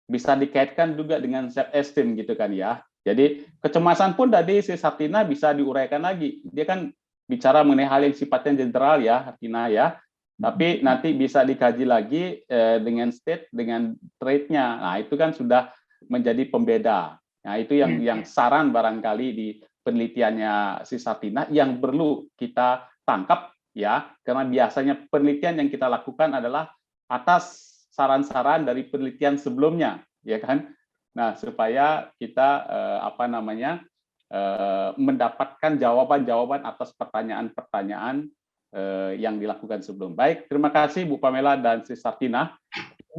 [SPEAKER 1] bisa dikaitkan juga dengan self esteem gitu kan ya. Jadi kecemasan pun tadi si Hartina bisa diuraikan lagi. Dia kan bicara mengenai hal yang sifatnya general ya Hartina ya. Tapi nanti bisa dikaji lagi dengan state, dengan trade-nya. Nah, itu kan sudah menjadi pembeda. Nah, itu yang saran barangkali di penelitiannya si Hartina yang perlu kita tangkap ya, karena biasanya penelitian yang kita lakukan adalah atas saran-saran dari penelitian sebelumnya, ya kan? Nah, supaya kita mendapatkan jawaban-jawaban atas pertanyaan-pertanyaan yang dilakukan sebelum. Baik, terima kasih Bu Pamela dan Sis Hartina.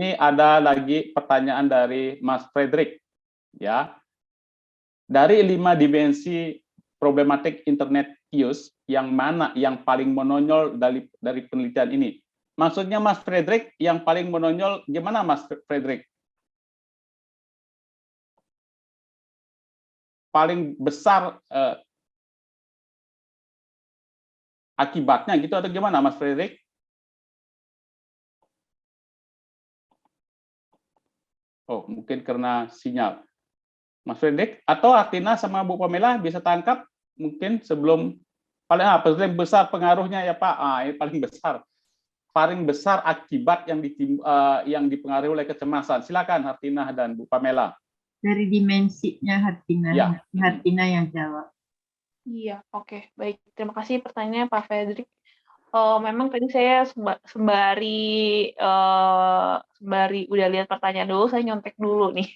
[SPEAKER 1] Ini ada lagi pertanyaan dari Mas Frederick, ya. Dari 5 dimensi problematik internet use, yang mana yang paling menonjol dari penelitian ini? Maksudnya Mas Frederick yang paling menonjol gimana Mas Frederick? Paling besar akibatnya gitu atau gimana Mas Frederick? Oh, mungkin karena sinyal. Mas Frederick atau Hartina sama Bu Pamela bisa tangkap mungkin sebelum paling besar pengaruhnya ya Pak. Ini paling besar akibat yang dipengaruhi oleh kecemasan. Silakan Hartina dan Bu Pamela.
[SPEAKER 2] Dari dimensinya Hartina,
[SPEAKER 1] ya.
[SPEAKER 2] Hartina yang jawab.
[SPEAKER 3] Iya, oke, baik. Terima kasih pertanyaannya Pak Frederick. Memang tadi saya sembari udah lihat pertanyaan dulu, saya nyontek dulu nih.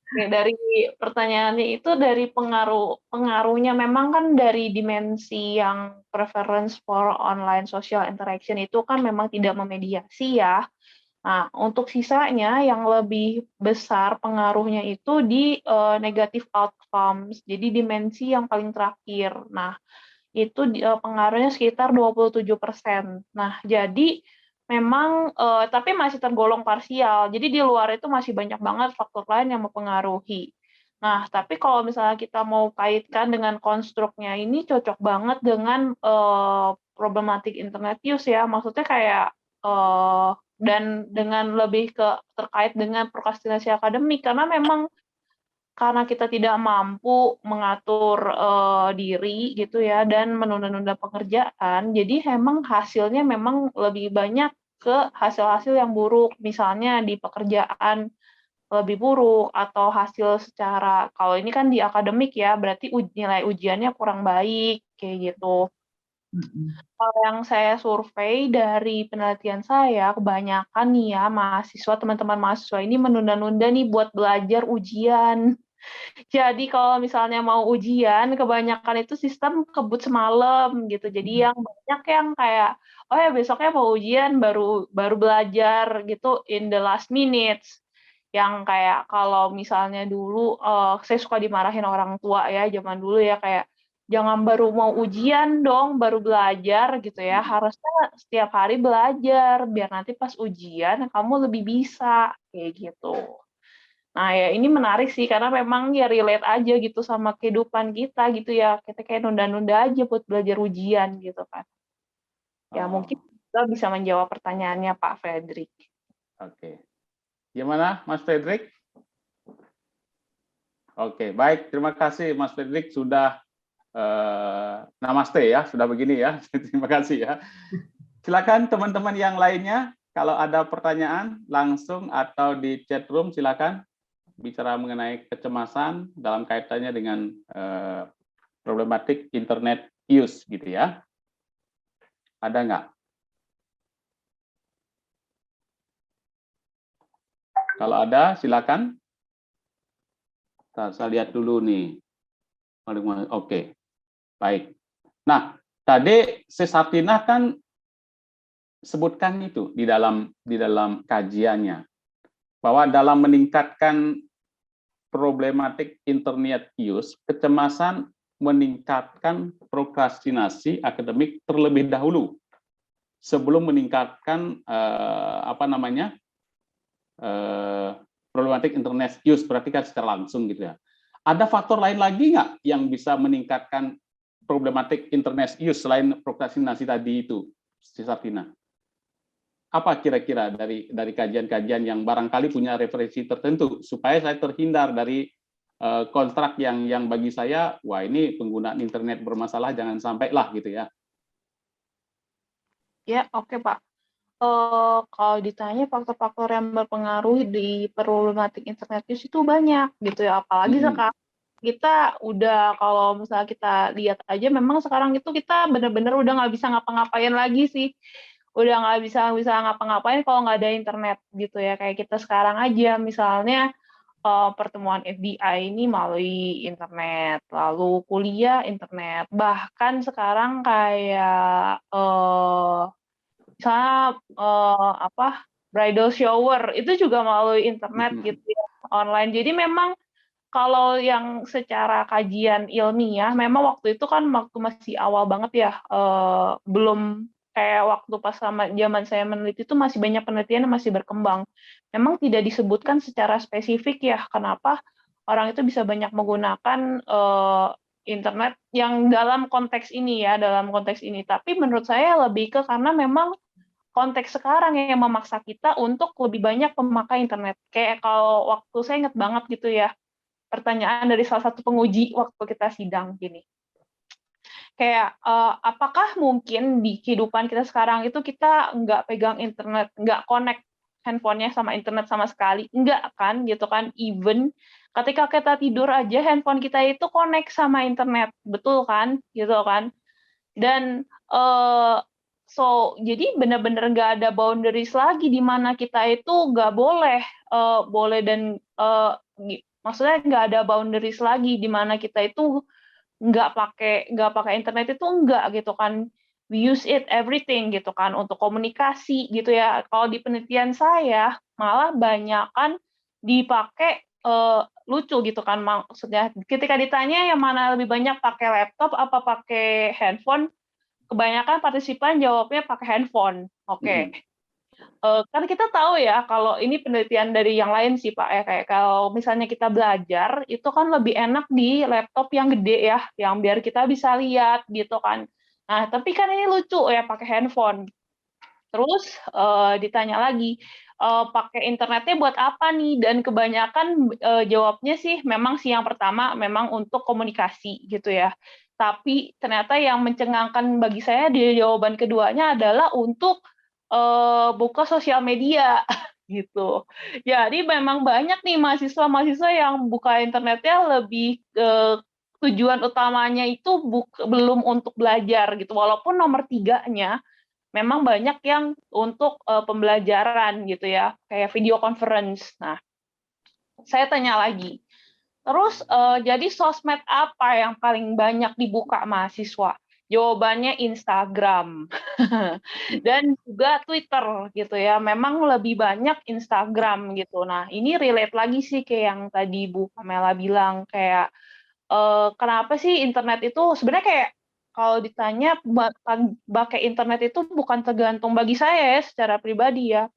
[SPEAKER 3] Oke, dari pertanyaannya itu dari pengaruhnya memang kan dari dimensi yang preference for online social interaction itu kan memang tidak memediasi ya. Nah, untuk sisanya yang lebih besar pengaruhnya itu di negative outcomes, jadi dimensi yang paling terakhir. Nah, itu pengaruhnya sekitar 27%. Nah, jadi memang tapi masih tergolong parsial. Jadi di luar itu masih banyak banget faktor lain yang mempengaruhi. Nah, tapi kalau misalnya kita mau kaitkan dengan konstruknya ini cocok banget dengan problematik internet use ya. Maksudnya kayak dan dengan lebih terkait dengan prokrastinasi akademik karena memang karena kita tidak mampu mengatur diri gitu ya dan menunda-nunda pekerjaan, jadi memang hasilnya memang lebih banyak ke hasil-hasil yang buruk, misalnya di pekerjaan lebih buruk atau hasil secara kalau ini kan di akademik ya, berarti nilai ujiannya kurang baik kayak gitu. Kalau yang saya survei dari penelitian saya, kebanyakan nih ya teman-teman mahasiswa ini menunda-nunda nih buat belajar ujian. Jadi kalau misalnya mau ujian, kebanyakan itu sistem kebut semalam gitu. Jadi yang banyak yang kayak, oh ya besoknya mau ujian baru belajar gitu in the last minutes. Yang kayak kalau misalnya dulu, saya suka dimarahin orang tua ya, zaman dulu ya kayak, jangan baru mau ujian dong, baru belajar gitu ya. Harusnya setiap hari belajar, biar nanti pas ujian kamu lebih bisa, kayak gitu. Nah ya ini menarik sih karena memang ya relate aja gitu sama kehidupan kita gitu ya. Kita kayak nunda-nunda aja buat belajar ujian gitu kan. Ya mungkin kita bisa menjawab pertanyaannya Pak Frederick.
[SPEAKER 1] Oke. Gimana Mas Frederick? Oke, baik. Terima kasih Mas Frederick sudah namaste ya, sudah begini ya. Terima kasih ya. Silakan teman-teman yang lainnya kalau ada pertanyaan langsung atau di chat room silakan bicara mengenai kecemasan dalam kaitannya dengan problematik internet use gitu ya. Ada nggak? Kalau ada silakan. Saya lihat dulu nih. Oke, baik. Nah, Tadi Sesartina kan sebutkan itu di dalam kajiannya, bahwa dalam meningkatkan problematik internet use, kecemasan meningkatkan prokrastinasi akademik terlebih dahulu sebelum meningkatkan problematik internet use, berarti kan secara langsung gitu ya. Ada faktor lain lagi nggak yang bisa meningkatkan problematik internet use selain prokrastinasi tadi itu, Sesartina? Apa kira-kira dari kajian-kajian yang barangkali punya referensi tertentu supaya saya terhindar dari kontrak yang bagi saya, wah ini penggunaan internet bermasalah, jangan sampai lah gitu ya.
[SPEAKER 3] Ya, oke Pak. Kalau ditanya faktor-faktor yang berpengaruh di problematik internet use itu banyak gitu ya, apalagi sekarang kita udah, kalau misalnya kita lihat aja, memang sekarang itu kita benar-benar udah nggak bisa ngapa-ngapain lagi sih, udah nggak bisa ngapa-ngapain kalau nggak ada internet gitu ya. Kayak kita sekarang aja misalnya pertemuan FDI ini melalui internet, lalu kuliah internet, bahkan sekarang kayak misalnya bridal shower itu juga melalui internet gitu ya, online. Jadi memang kalau yang secara kajian ilmiah, memang waktu itu kan waktu masih awal banget ya, belum kayak waktu pas sama zaman saya meneliti itu masih banyak penelitian yang masih berkembang. Memang tidak disebutkan secara spesifik ya, kenapa orang itu bisa banyak menggunakan internet yang dalam konteks ini ya, dalam konteks ini. Tapi menurut saya lebih ke karena memang konteks sekarang yang memaksa kita untuk lebih banyak memakai internet. Kayak kalau waktu saya ingat banget gitu ya, pertanyaan dari salah satu penguji waktu kita sidang gini. Kayak apakah mungkin di kehidupan kita sekarang itu kita nggak pegang internet, nggak connect handphonenya sama internet sama sekali? Nggak kan, gitu kan? Even ketika kita tidur aja handphone kita itu connect sama internet, betul kan? Gitu kan? Dan jadi benar-benar nggak ada boundaries lagi di mana kita itu nggak boleh dan maksudnya nggak ada boundaries lagi di mana kita itu nggak pakai internet itu enggak gitu kan, we use it everything gitu kan untuk komunikasi gitu ya. Kalau di penelitian saya malah banyakan dipakai lucu gitu kan, maksudnya ketika ditanya yang mana lebih banyak pakai laptop apa pakai handphone, kebanyakan partisipan jawabnya pakai handphone. Oke. Kan kita tahu ya kalau ini penelitian dari yang lain sih Pak ya, kayak kalau misalnya kita belajar itu kan lebih enak di laptop yang gede ya, yang biar kita bisa lihat gitu kan. Nah, tapi kan ini lucu ya pakai handphone. Terus ditanya lagi, pakai internetnya buat apa nih? Dan kebanyakan jawabnya sih memang sih yang pertama memang untuk komunikasi gitu ya. Tapi ternyata yang mencengangkan bagi saya di jawaban keduanya adalah untuk buka sosial media gitu. Jadi memang banyak nih mahasiswa-mahasiswa yang buka internetnya lebih tujuan utamanya itu belum untuk belajar gitu. Walaupun nomor 3-nya memang banyak yang untuk pembelajaran gitu ya, kayak video conference. Nah, saya tanya lagi. Terus jadi sosmed apa yang paling banyak dibuka mahasiswa? Jawabannya Instagram dan juga Twitter gitu ya. Memang lebih banyak Instagram gitu. Nah, ini relate lagi sih kayak yang tadi Bu Pamela bilang, kayak kenapa sih internet itu sebenarnya kayak kalau ditanya pakai internet itu bukan tergantung, bagi saya ya secara pribadi ya,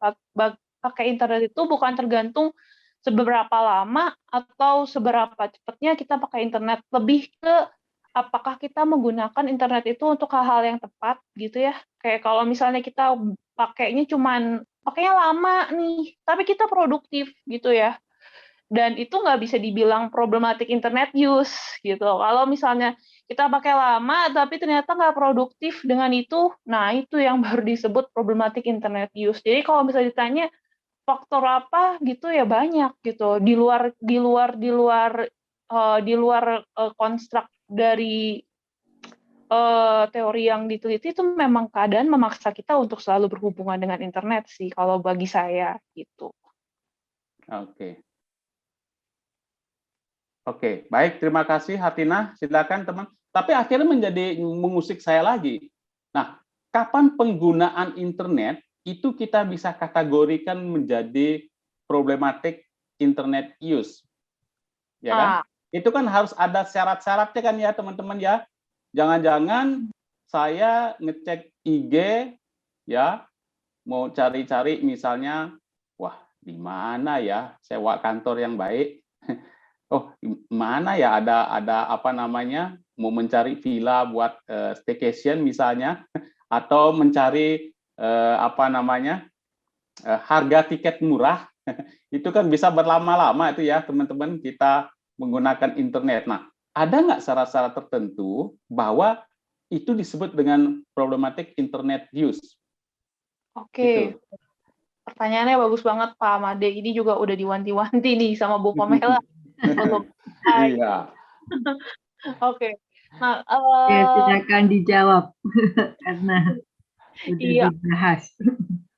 [SPEAKER 3] pakai internet itu bukan tergantung seberapa lama atau seberapa cepatnya kita pakai internet, lebih ke apakah kita menggunakan internet itu untuk hal-hal yang tepat gitu ya. Kayak kalau misalnya kita pakainya lama nih, tapi kita produktif gitu ya. Dan itu nggak bisa dibilang problematik internet use gitu. Kalau misalnya kita pakai lama tapi ternyata nggak produktif dengan itu, nah itu yang baru disebut problematik internet use. Jadi kalau misalnya ditanya faktor apa gitu ya banyak gitu. Di luar konstruk dari teori yang diteliti itu memang keadaan memaksa kita untuk selalu berhubungan dengan internet sih kalau bagi saya gitu.
[SPEAKER 1] Oke. Oke, baik. Terima kasih, Hartina. Silakan, teman. Tapi akhirnya menjadi mengusik saya lagi. Nah, kapan penggunaan internet itu kita bisa kategorikan menjadi problematik internet use, ya kan? Itu kan harus ada syarat-syaratnya kan ya teman-teman ya. Jangan-jangan saya ngecek IG ya, mau cari-cari misalnya, wah di mana ya sewa kantor yang baik? Oh, mana ya ada apa namanya, mau mencari villa buat staycation misalnya, atau mencari apa namanya, harga tiket murah, itu kan bisa berlama-lama itu ya teman-teman kita menggunakan internet. Nah, ada nggak syarat-syarat tertentu bahwa itu disebut dengan problematic internet use?
[SPEAKER 3] Oke, pertanyaannya bagus banget Pak Made. Ini juga udah diwanti-wanti nih sama Bu Pamela.
[SPEAKER 1] Iya.
[SPEAKER 3] Oke. Nah,
[SPEAKER 2] Ya, silakan dijawab karena udah
[SPEAKER 3] iya.
[SPEAKER 2] dibahas.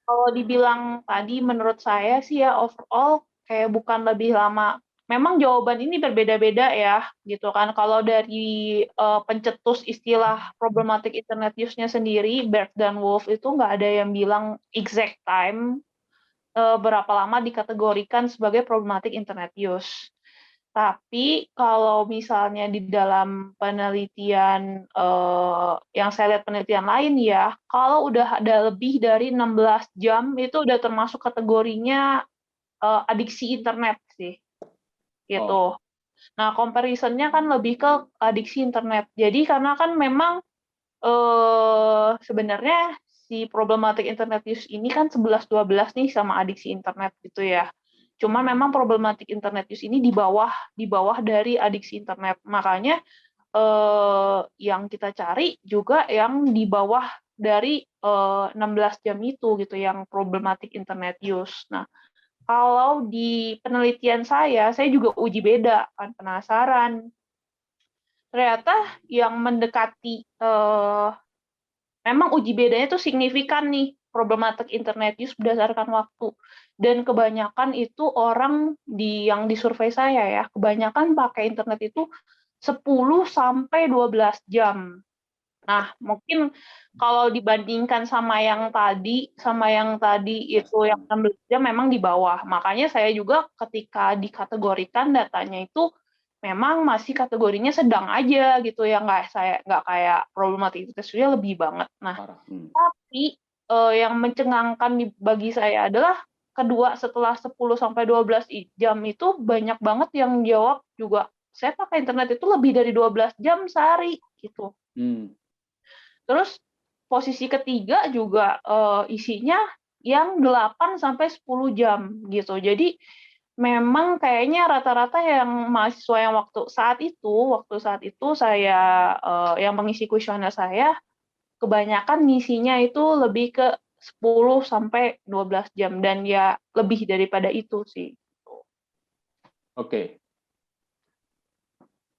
[SPEAKER 3] Kalau dibilang tadi, menurut saya sih ya overall kayak bukan lebih lama. Memang jawaban ini berbeda-beda ya, gitu kan. Kalau dari pencetus istilah problematic internet use-nya sendiri, Berg dan Wolf itu nggak ada yang bilang exact time berapa lama dikategorikan sebagai problematic internet use. Tapi kalau misalnya di dalam penelitian yang saya lihat penelitian lain ya, kalau udah ada lebih dari 16 jam itu udah termasuk kategorinya adiksi internet sih, gitu. Nah, comparison-nya kan lebih ke adiksi internet. Jadi karena kan memang sebenarnya si problematic internet use ini kan 11-12 nih sama adiksi internet gitu ya. Cuma memang problematic internet use ini di bawah dari adiksi internet. Makanya yang kita cari juga yang di bawah dari 16 jam itu gitu yang problematic internet use. Nah, kalau di penelitian saya juga uji beda kan, penasaran. Ternyata yang mendekati memang uji bedanya tuh signifikan nih problematic internet use berdasarkan waktu. Dan kebanyakan itu orang yang disurvei saya ya, kebanyakan pakai internet itu 10 sampai 12 jam. Nah, mungkin kalau dibandingkan sama yang tadi itu yang 16 jam memang di bawah. Makanya saya juga ketika dikategorikan datanya itu memang masih kategorinya sedang aja gitu ya, nggak kayak problematik itu lebih banget. Nah, tapi yang mencengangkan bagi saya adalah kedua setelah 10 sampai 12 jam itu banyak banget yang jawab juga saya pakai internet itu lebih dari 12 jam sehari gitu. Terus posisi ketiga juga isinya yang 8 sampai 10 jam gitu. Jadi memang kayaknya rata-rata yang mahasiswa yang waktu saat itu saya yang mengisi kuesioner saya kebanyakan ngisinya itu lebih ke 10 sampai 12 jam dan ya lebih daripada itu sih.
[SPEAKER 1] Oke.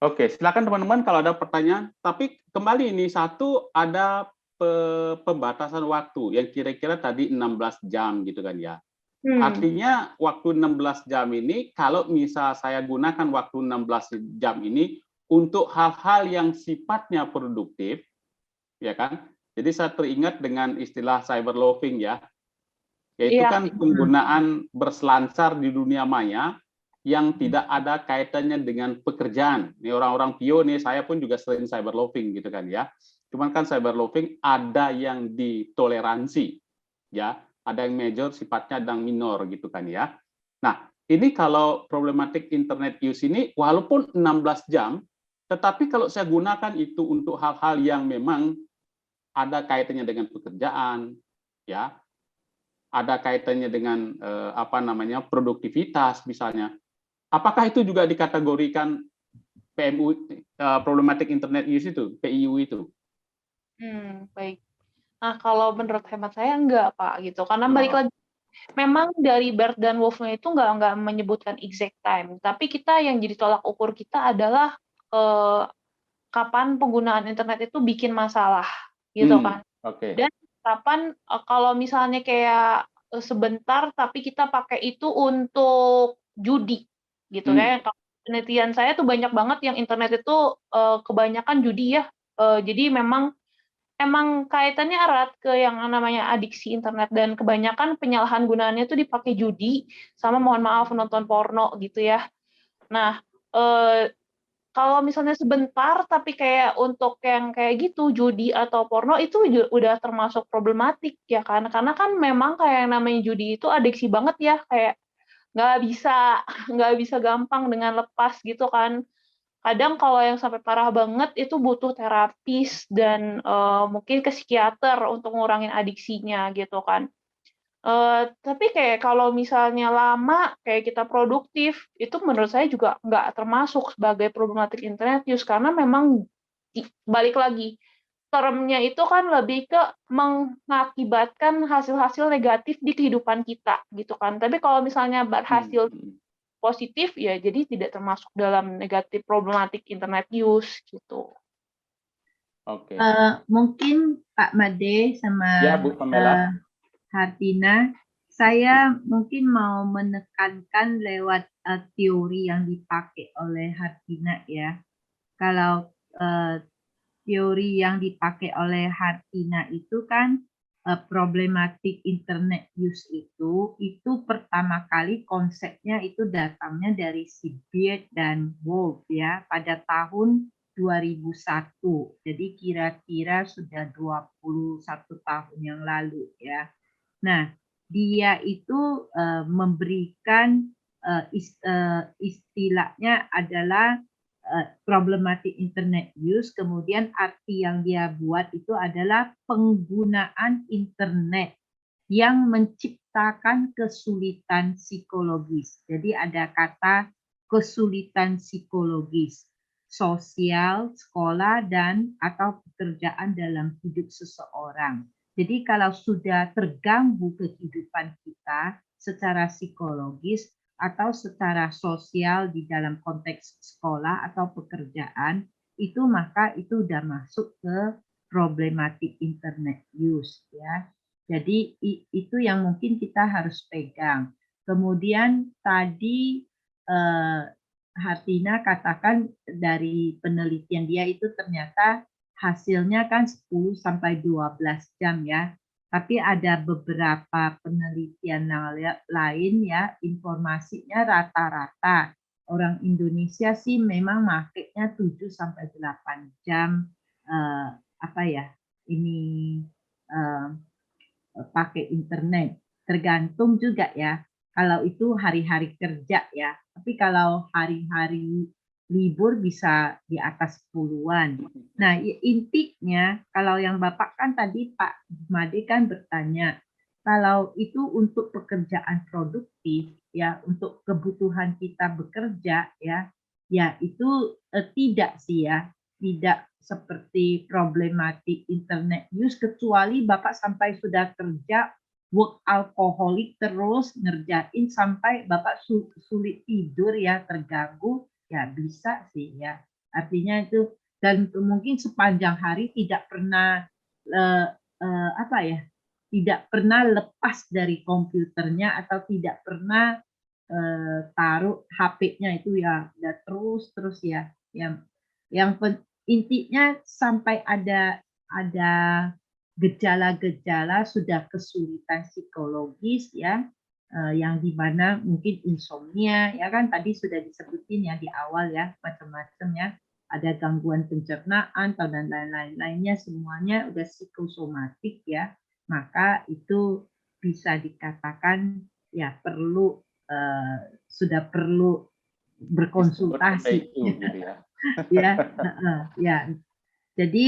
[SPEAKER 1] Oke, silakan teman-teman kalau ada pertanyaan. Tapi kembali ini satu ada pembatasan waktu yang kira-kira tadi 16 jam gitu kan ya. Artinya waktu 16 jam ini kalau misal saya gunakan waktu 16 jam ini untuk hal-hal yang sifatnya produktif, ya kan? Jadi saya teringat dengan istilah cyberloafing ya, yaitu kan penggunaan berselancar di dunia maya yang tidak ada kaitannya dengan pekerjaan. Ini orang-orang pio nih, saya pun juga sering cyberloafing gitu kan ya. Cuman kan cyberloafing ada yang ditoleransi, ya, ada yang major sifatnya, ada yang minor gitu kan ya. Nah, ini kalau problematic internet use ini walaupun 16 jam, tetapi kalau saya gunakan itu untuk hal-hal yang memang ada kaitannya dengan pekerjaan, ya, ada kaitannya dengan apa namanya produktivitas misalnya. Apakah itu juga dikategorikan PMU problematic internet use itu, PIU itu?
[SPEAKER 3] Baik. Nah, kalau menurut hemat saya enggak, Pak, gitu. Karena balik lagi, memang dari Berg dan Wolf-nya itu enggak menyebutkan exact time, tapi kita yang jadi tolak ukur kita adalah kapan penggunaan internet itu bikin masalah, gitu kan. Dan kapan kalau misalnya kayak sebentar, tapi kita pakai itu untuk judi, gitu kan. penelitian saya tuh banyak banget yang internet itu kebanyakan judi ya. Jadi emang kaitannya erat ke yang namanya adiksi internet, dan kebanyakan penyalahan gunaannya tuh dipakai judi sama mohon maaf nonton porno gitu ya. Nah, kalau misalnya sebentar tapi kayak untuk yang kayak gitu judi atau porno itu udah termasuk problematik ya kan, karena kan memang kayak yang namanya judi itu adiksi banget ya, kayak nggak bisa nggak bisa gampang dengan lepas gitu kan. Kadang kalau yang sampai parah banget itu butuh terapis dan mungkin ke psikiater untuk ngurangin adiksinya gitu kan. Tapi kayak kalau misalnya lama kayak kita produktif, itu menurut saya juga nggak termasuk sebagai problematik internet use, karena memang balik lagi, termnya itu kan lebih ke mengakibatkan hasil-hasil negatif di kehidupan kita gitu kan. Tapi kalau misalnya berhasil positif ya jadi tidak termasuk dalam negatif problematik internet use gitu.
[SPEAKER 1] Oke.
[SPEAKER 2] Mungkin Pak Made sama
[SPEAKER 1] Ya, Bu Pamela.
[SPEAKER 2] Hartina, saya mungkin mau menekankan lewat teori yang dipakai oleh Hartina ya. Kalau teori yang dipakai oleh Hartina itu kan problematik internet use itu pertama kali konsepnya itu datangnya dari si Beard dan Wolf ya pada tahun 2001. Jadi kira-kira sudah 21 tahun yang lalu ya. Nah, dia itu memberikan istilahnya adalah problematic internet use, kemudian arti yang dia buat itu adalah penggunaan internet yang menciptakan kesulitan psikologis. Jadi ada kata kesulitan psikologis, sosial, sekolah, dan atau pekerjaan dalam hidup seseorang. Jadi kalau sudah terganggu kehidupan kita secara psikologis, atau secara sosial di dalam konteks sekolah atau pekerjaan, itu maka itu sudah masuk ke problematik internet use ya. Jadi itu yang mungkin kita harus pegang. Kemudian tadi Hartina katakan dari penelitian dia itu ternyata hasilnya kan 10 sampai 12 jam ya. Tapi ada beberapa penelitian lain ya, informasinya rata-rata orang Indonesia sih memang makainya 7 sampai 8 jam pakai internet. Tergantung juga ya. Kalau itu hari-hari kerja ya. Tapi kalau hari-hari libur bisa di atas 10-an. Nah, intinya kalau yang Bapak kan tadi Pak Made kan bertanya, kalau itu untuk pekerjaan produktif ya, untuk kebutuhan kita bekerja ya, ya itu tidak sih ya, tidak seperti problematik internet use, kecuali Bapak sampai sudah kerja work alkoholik terus ngerjain sampai Bapak sulit tidur ya, terganggu ya bisa sih ya. Artinya itu, dan mungkin sepanjang hari tidak pernah tidak pernah lepas dari komputernya atau tidak pernah taruh HP-nya itu ya terus ya. Yang intinya sampai ada gejala-gejala sudah kesulitan psikologis ya, yang dimana mungkin insomnia ya kan tadi sudah disebutin ya di awal ya, macam-macam ya, ada gangguan pencernaan dan lain-lainnya, semuanya udah psikosomatik ya, maka itu bisa dikatakan ya perlu sudah perlu berkonsultasi
[SPEAKER 1] gitu
[SPEAKER 2] ya. Ya jadi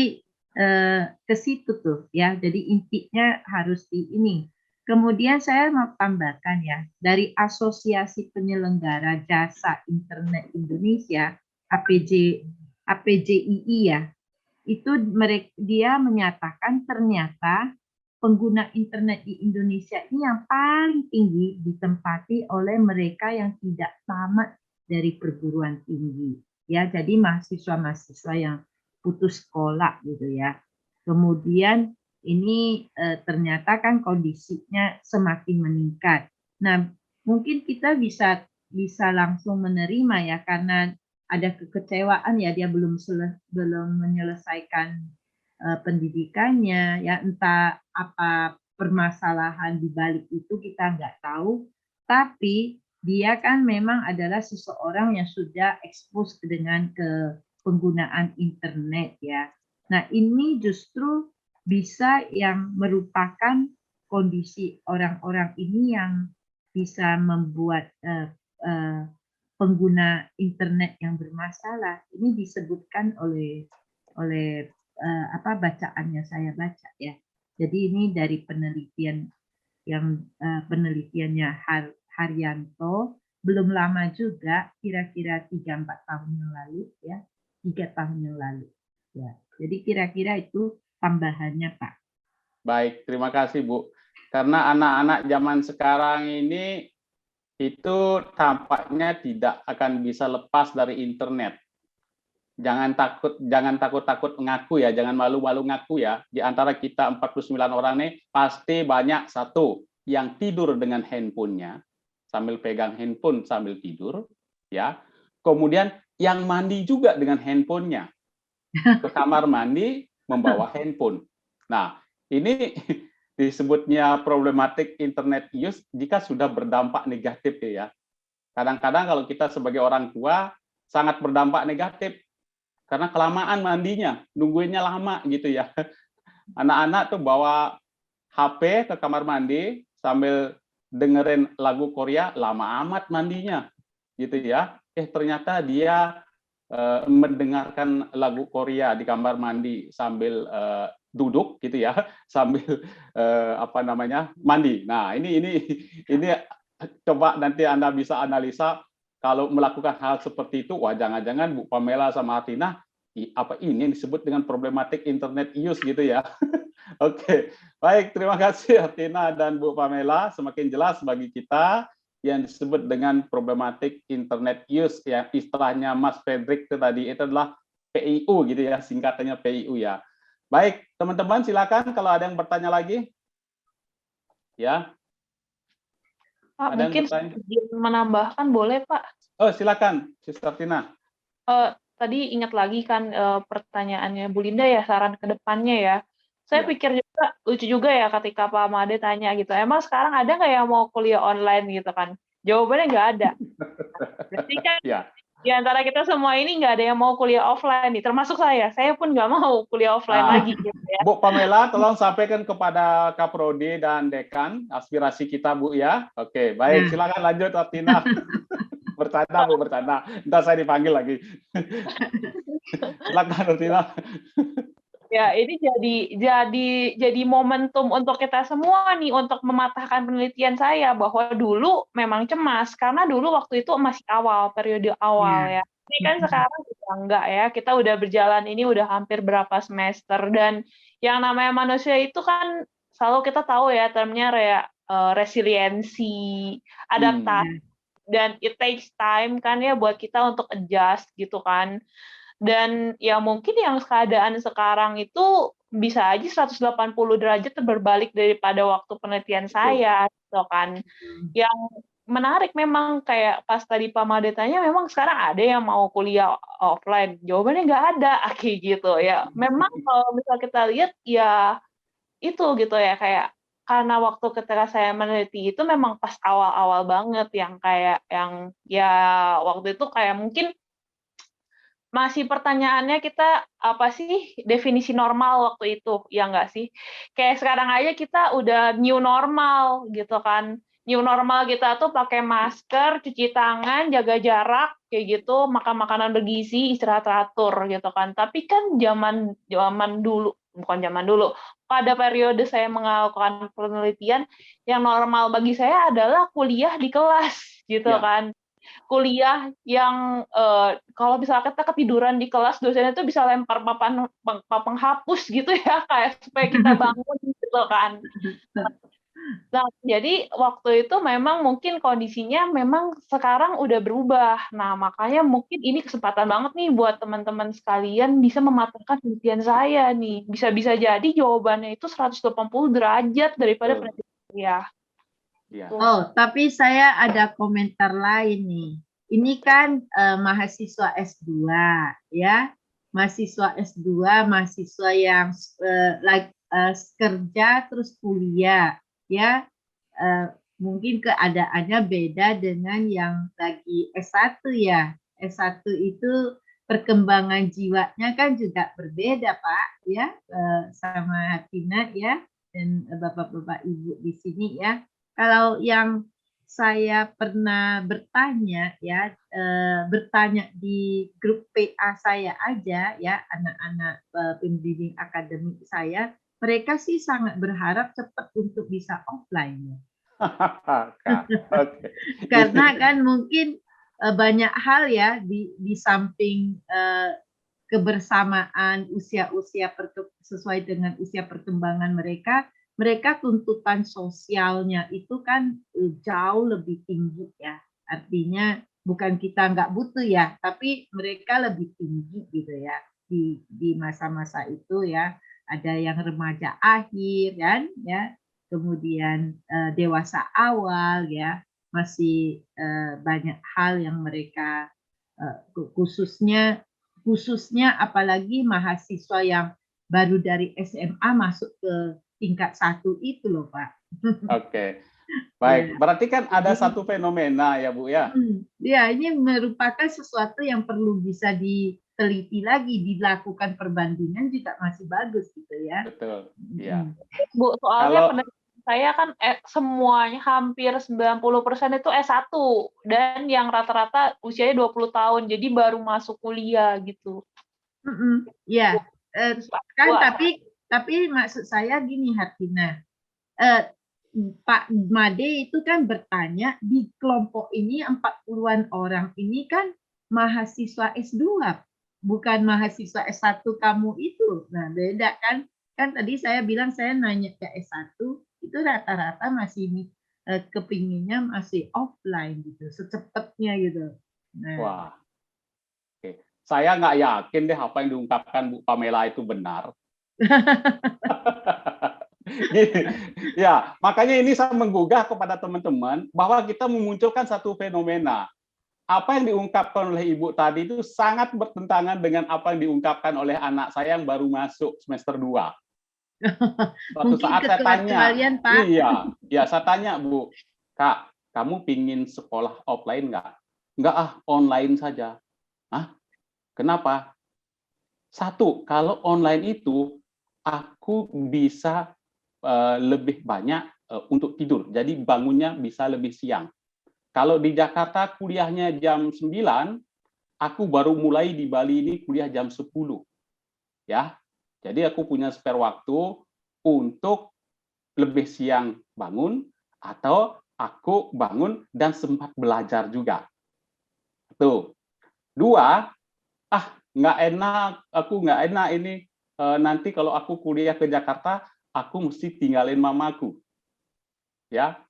[SPEAKER 2] ke situ tuh ya, jadi intinya harus di ini. Kemudian saya mau tambahkan ya, dari Asosiasi Penyelenggara Jasa Internet Indonesia APJII ya, itu dia menyatakan ternyata pengguna internet di Indonesia ini yang paling tinggi ditempati oleh mereka yang tidak tamat dari perguruan tinggi ya, jadi mahasiswa-mahasiswa yang putus sekolah gitu ya. Kemudian ini ternyata kan kondisinya semakin meningkat. Nah, mungkin kita bisa bisa langsung menerima ya, karena ada kekecewaan ya, dia belum menyelesaikan pendidikannya ya, entah apa permasalahan di balik itu kita nggak tahu, tapi dia kan memang adalah seseorang yang sudah expose dengan penggunaan internet ya. Nah, ini justru bisa yang merupakan kondisi orang-orang ini yang bisa membuat pengguna internet yang bermasalah. Ini disebutkan oleh bacaannya saya baca ya. Jadi ini dari penelitian yang penelitiannya Haryanto, belum lama juga, kira-kira 3-4 tahun yang lalu ya, 3 tahun yang lalu ya. Jadi kira-kira itu tambahannya, Pak.
[SPEAKER 1] Baik, terima kasih Bu. Karena anak-anak zaman sekarang ini itu tampaknya tidak akan bisa lepas dari internet. Jangan takut ngaku ya, jangan malu-malu ngaku ya. Di antara kita 49 orang nih pasti banyak satu yang tidur dengan handphonenya sambil pegang handphone sambil tidur ya. Kemudian yang mandi juga dengan handphonenya. Ke kamar mandi membawa handphone. Nah, ini disebutnya problematik internet use jika sudah berdampak negatif ya. Kadang-kadang kalau kita sebagai orang tua sangat berdampak negatif karena kelamaan mandinya, nungguinnya lama gitu ya. Anak-anak tuh bawa HP ke kamar mandi sambil dengerin lagu Korea, lama amat mandinya gitu ya. Ternyata dia mendengarkan lagu Korea di kamar mandi sambil duduk gitu ya, sambil mandi. Nah, ini coba nanti Anda bisa analisa kalau melakukan hal seperti itu, wah jangan-jangan Bu Pamela sama Artina apa ini yang disebut dengan problematik internet use gitu ya. Oke, baik, terima kasih Artina dan Bu Pamela, semakin jelas bagi kita yang disebut dengan problematik internet use ya, istilahnya Mas Fredrik itu tadi itu adalah PIU gitu ya, singkatannya PIU ya. Baik, teman-teman silakan kalau ada yang bertanya lagi. Ya.
[SPEAKER 3] Pak, mungkin menambahkan boleh, Pak?
[SPEAKER 1] Oh, silakan, Sister Tina.
[SPEAKER 3] Tadi ingat lagi kan pertanyaannya Bu Linda ya, saran ke depannya ya. Saya pikir juga lucu juga ya ketika Pak Made tanya gitu, emang sekarang ada nggak yang mau kuliah online gitu kan? Jawabannya nggak ada. Berarti kan di antara kita semua ini nggak ada yang mau kuliah offline nih, termasuk saya. Saya pun nggak mau kuliah offline lagi. Gitu ya.
[SPEAKER 1] Bu Pamela, tolong sampaikan kepada Kaprodi dan Dekan aspirasi kita, Bu ya. Oke, baik. Silakan lanjut, Artina. Bercanda, Bu, bercanda. Ntar saya dipanggil lagi. Silakan, Artina.
[SPEAKER 3] Ya, ini jadi momentum untuk kita semua nih untuk mematahkan penelitian saya bahwa dulu memang cemas karena dulu waktu itu masih periode awal ya. Ini kan sekarang kita enggak ya, kita udah berjalan ini udah hampir berapa semester dan yang namanya manusia itu kan selalu kita tahu ya termnya resiliensi, adaptasi dan it takes time kan ya buat kita untuk adjust gitu kan. Dan ya mungkin yang keadaan sekarang itu bisa aja 180 derajat berbalik daripada waktu penelitian saya gitu kan. Yang menarik memang kayak pas tadi Pak Made tanya memang sekarang ada yang mau kuliah offline. Jawabannya nggak ada kayak gitu ya. Memang kalau misal kita lihat ya itu gitu ya kayak karena waktu ketika saya meneliti itu memang pas awal-awal banget yang kayak yang ya waktu itu kayak mungkin masih pertanyaannya kita apa sih definisi normal waktu itu, ya nggak sih? Kayak sekarang aja kita udah new normal gitu kan. New normal kita tuh pakai masker, cuci tangan, jaga jarak, kayak gitu, makan makanan bergizi, istirahat teratur gitu kan. Tapi kan zaman dulu, bukan zaman dulu, pada periode saya melakukan penelitian, yang normal bagi saya adalah kuliah di kelas gitu kan. Kuliah yang kalau misalnya kita ketiduran di kelas dosennya itu bisa lempar papan penghapus gitu ya kayak supaya kita bangun gitu kan. Nah, jadi waktu itu memang mungkin kondisinya memang sekarang udah berubah. Nah, makanya mungkin ini kesempatan banget nih buat teman-teman sekalian bisa mematahkan penelitian saya nih. Bisa-bisa jadi jawabannya itu 180 derajat daripada penelitian saya.
[SPEAKER 1] Ya.
[SPEAKER 2] Oh, tapi saya ada komentar lain nih. Ini kan mahasiswa S2 ya. Mahasiswa S2, mahasiswa yang kerja terus kuliah ya. Mungkin keadaannya beda dengan yang lagi S1 ya. S1 itu perkembangan jiwanya kan juga berbeda, Pak, ya, sama Hatina ya, dan Bapak-bapak Ibu di sini ya. Kalau yang saya pernah bertanya ya, bertanya di grup PA saya aja ya, anak-anak pembimbing akademik saya, mereka sih sangat berharap cepat untuk bisa offline ya.
[SPEAKER 1] Oke.
[SPEAKER 2] Karena kan mungkin banyak hal ya di samping kebersamaan usia-usia sesuai dengan usia perkembangan mereka, mereka tuntutan sosialnya itu kan jauh lebih tinggi ya. Artinya bukan kita nggak butuh ya, tapi mereka lebih tinggi gitu ya di masa-masa itu ya. Ada yang remaja akhir kan ya, kemudian dewasa awal ya, masih banyak hal yang mereka khususnya apalagi mahasiswa yang baru dari SMA masuk ke tingkat 1 itu loh, Pak.
[SPEAKER 1] Oke. Baik,
[SPEAKER 2] Ya.
[SPEAKER 1] berarti kan ada
[SPEAKER 2] Jadi,
[SPEAKER 1] satu fenomena ya Bu ya.
[SPEAKER 2] ya ini merupakan sesuatu yang perlu bisa diteliti lagi, dilakukan perbandingan juga masih bagus gitu ya.
[SPEAKER 1] Betul. Iya.
[SPEAKER 3] Bu, soalnya
[SPEAKER 1] Kalau
[SPEAKER 3] penelitian saya kan semuanya hampir 90% itu S1 dan yang rata-rata usianya 20 tahun, jadi baru masuk kuliah gitu.
[SPEAKER 2] Ya, kan
[SPEAKER 3] Wah.
[SPEAKER 2] tapi maksud saya gini Hartina, Pak Made itu kan bertanya di kelompok ini 40-an orang ini kan mahasiswa S2, bukan mahasiswa S1 kamu itu. Nah, beda kan? Kan tadi saya bilang saya nanya ke S1 itu rata-rata masih kepinginnya masih offline gitu, secepatnya gitu. Nah,
[SPEAKER 1] wah. Oke. Saya nggak yakin deh apa yang diungkapkan Bu Pamela itu benar. Ya, makanya ini saya menggugah kepada teman-teman bahwa kita memunculkan satu fenomena. Apa yang diungkapkan oleh Ibu tadi itu sangat bertentangan dengan apa yang diungkapkan oleh anak saya yang baru masuk semester 2. Suatu
[SPEAKER 2] mungkin
[SPEAKER 1] saat saya tanya,
[SPEAKER 2] kekecualian, Pak.
[SPEAKER 1] iya, saya tanya, Bu, Kak, kamu pingin sekolah offline nggak? Nggak ah, online saja. Hah? Kenapa? Satu, kalau online itu aku bisa lebih banyak untuk tidur. Jadi bangunnya bisa lebih siang. Kalau di Jakarta kuliahnya jam 9, aku baru mulai di Bali ini kuliah jam 10. Ya. Jadi aku punya spare waktu untuk lebih siang bangun atau aku bangun dan sempat belajar juga. Tuh. Dua, nggak enak, aku nggak enak ini nanti kalau aku kuliah ke Jakarta, aku mesti tinggalin mamaku. Ya.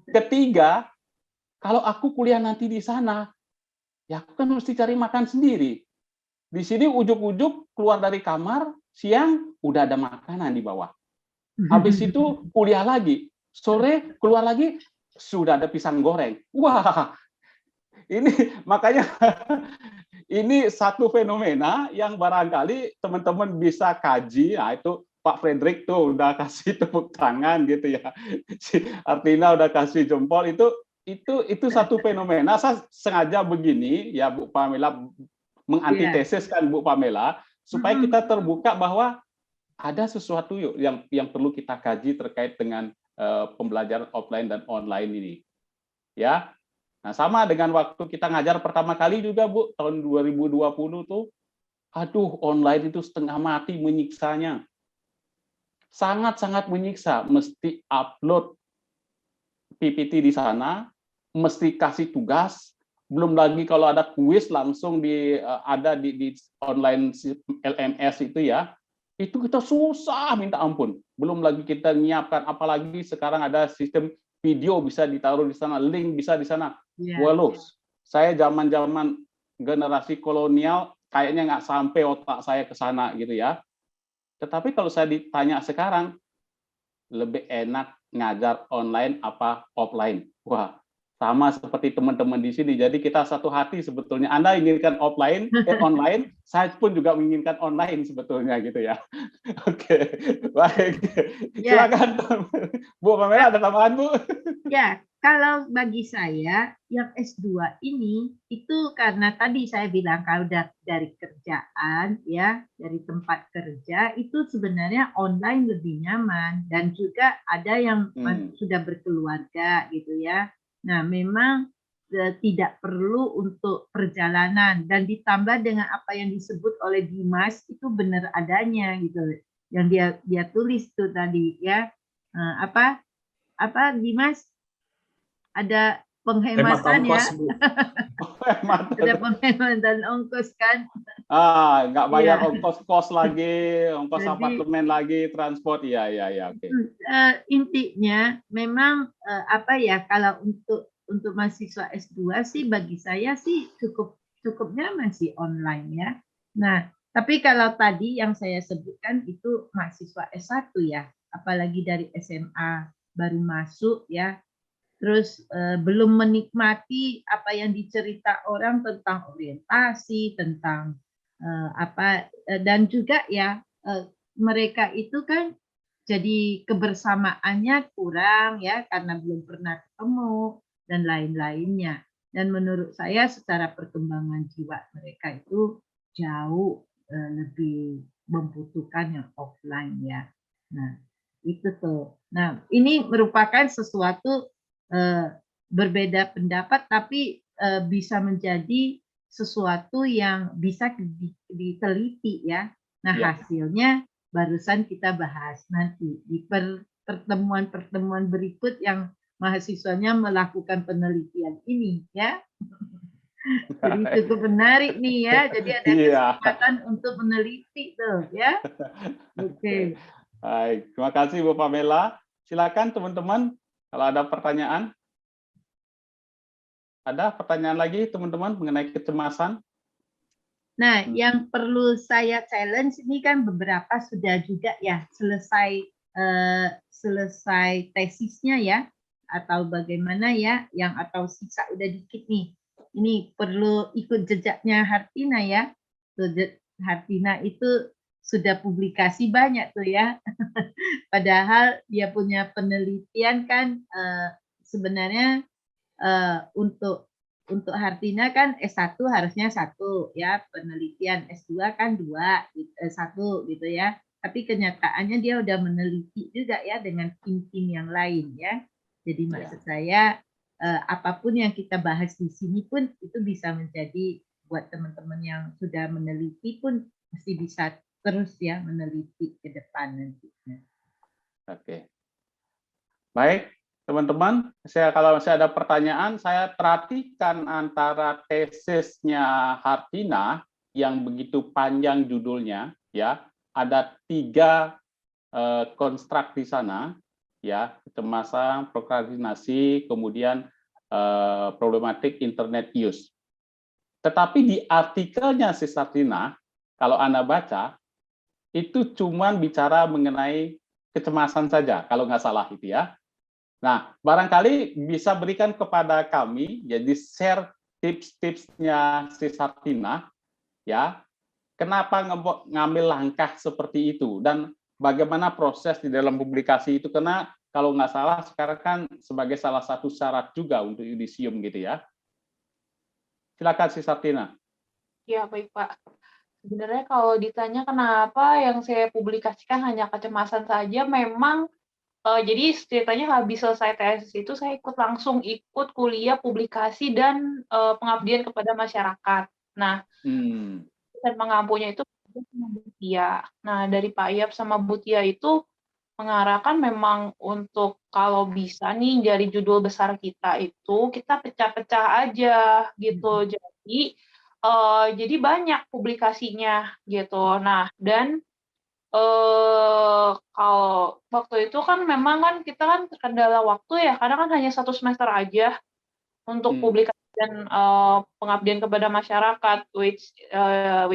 [SPEAKER 1] Ketiga, kalau aku kuliah nanti di sana, ya aku kan mesti cari makan sendiri. Di sini ujuk-ujuk keluar dari kamar, siang udah ada makanan di bawah. Habis itu kuliah lagi, sore keluar lagi, sudah ada pisang goreng. Wah, ini makanya ini satu fenomena yang barangkali teman-teman bisa kaji. Nah, itu Pak Frederick tuh udah kasih tepuk tangan gitu ya. Si Artina udah kasih jempol, itu satu fenomena. Saya sengaja begini ya Bu Pamela, mengantitesis kan Bu Pamela, supaya kita terbuka bahwa ada sesuatu yang perlu kita kaji terkait dengan pembelajaran offline dan online ini. Ya. Nah, sama dengan waktu kita ngajar pertama kali juga Bu, tahun 2020 tuh, aduh online itu setengah mati menyiksanya. Sangat-sangat menyiksa, mesti upload PPT di sana, mesti kasih tugas, belum lagi kalau ada kuis langsung ada di online LMS itu ya, itu kita susah minta ampun. Belum lagi kita menyiapkan, apalagi sekarang ada sistem video bisa ditaruh di sana, link bisa di sana. Waduh, saya zaman-zaman generasi kolonial kayaknya nggak sampai otak saya ke sana gitu ya. Tetapi kalau saya ditanya sekarang, lebih enak ngajar online apa offline? Wah, sama seperti teman-teman di sini. Jadi kita satu hati sebetulnya. Anda inginkan online, saya pun juga menginginkan online sebetulnya gitu ya. Oke, baik.
[SPEAKER 2] Ya,
[SPEAKER 1] Silakan Bu Pamela, ada tambahan Bu?
[SPEAKER 2] ya, kalau bagi saya yang S2 ini itu karena tadi saya bilang kalau dari kerjaan ya, dari tempat kerja itu sebenarnya online lebih nyaman dan juga ada yang sudah berkeluarga gitu ya. Nah, memang tidak perlu untuk perjalanan dan ditambah dengan apa yang disebut oleh Dimas itu benar adanya gitu. Yang dia tulis tuh tadi ya. Apa Dimas? Ada penghematan ya. Ada penghematan ongkos kan.
[SPEAKER 1] Nggak bayar
[SPEAKER 2] Ya.
[SPEAKER 1] ongkos kos lagi, ongkos
[SPEAKER 2] Jadi,
[SPEAKER 1] apartemen lagi, transport, ya, oke.
[SPEAKER 2] Intinya memang apa ya, kalau untuk mahasiswa S2 sih bagi saya sih cukup nyaman sih online ya. Nah, tapi kalau tadi yang saya sebutkan itu mahasiswa S1 ya, apalagi dari SMA baru masuk ya, terus belum menikmati apa yang dicerita orang tentang orientasi, tentang dan juga ya mereka itu kan jadi kebersamaannya kurang ya karena belum pernah ketemu dan lain-lainnya. Dan menurut saya secara perkembangan jiwa mereka itu jauh lebih membutuhkan yang offline ya. Nah, itu tuh. Nah, ini merupakan sesuatu berbeda pendapat tapi bisa menjadi sesuatu yang bisa diteliti ya. Nah, hasilnya barusan kita bahas nanti di pertemuan-pertemuan berikut yang mahasiswanya melakukan penelitian ini ya. Jadi cukup menarik nih ya. Jadi ada kesempatan untuk meneliti tuh ya. Oke.
[SPEAKER 1] Baik, terima kasih Bu Pamela. Silakan teman-teman kalau ada pertanyaan. Ada pertanyaan lagi teman-teman mengenai kecemasan?
[SPEAKER 2] Nah, yang perlu saya challenge ini kan beberapa sudah juga ya selesai tesisnya ya, atau bagaimana ya, yang atau sisa udah dikit nih. Ini perlu ikut jejaknya Hartina ya. Hartina itu sudah publikasi banyak tuh ya. Padahal dia punya penelitian kan sebenarnya untuk Hartina kan S1 harusnya 1 ya, penelitian S2 kan 2, 1 gitu ya. Tapi kenyataannya dia udah meneliti juga ya dengan tim-tim yang lain ya. Jadi maksud saya apapun yang kita bahas di sini pun itu bisa menjadi buat teman-teman yang sudah meneliti pun mesti bisa terus ya meneliti ke depan nantinya.
[SPEAKER 1] Oke. Baik, teman-teman, kalau saya ada pertanyaan, saya perhatikan antara tesisnya Hartina yang begitu panjang judulnya, ya, ada 3 konstruk di sana, ya, kecemasan, prokrastinasi, kemudian problematik internet use. Tetapi di artikelnya si Hartina, kalau Anda baca, itu cuma bicara mengenai kecemasan saja, kalau nggak salah itu ya. Nah, barangkali bisa berikan kepada kami, jadi share tips-tipsnya si Hartina, ya, kenapa ngambil langkah seperti itu, dan bagaimana proses di dalam publikasi itu, karena kalau nggak salah sekarang kan sebagai salah satu syarat juga untuk yudisium gitu ya. Silakan si Hartina. Ya,
[SPEAKER 3] baik Pak. Sebenarnya kalau ditanya kenapa yang saya publikasikan hanya kecemasan saja, memang jadi ceritanya habis selesai tesis itu saya langsung ikut kuliah publikasi dan pengabdian kepada masyarakat. Nah, dan pengampunya itu Butia. Nah, dari Pak Iyap sama Butia itu mengarahkan memang untuk kalau bisa nih dari judul besar kita itu kita pecah-pecah aja gitu. Jadi banyak publikasinya gitu. Nah, dan kalau waktu itu kan memang kan kita kan terkendala waktu ya, karena kan hanya 1 semester aja untuk publikasi dan pengabdian kepada masyarakat, which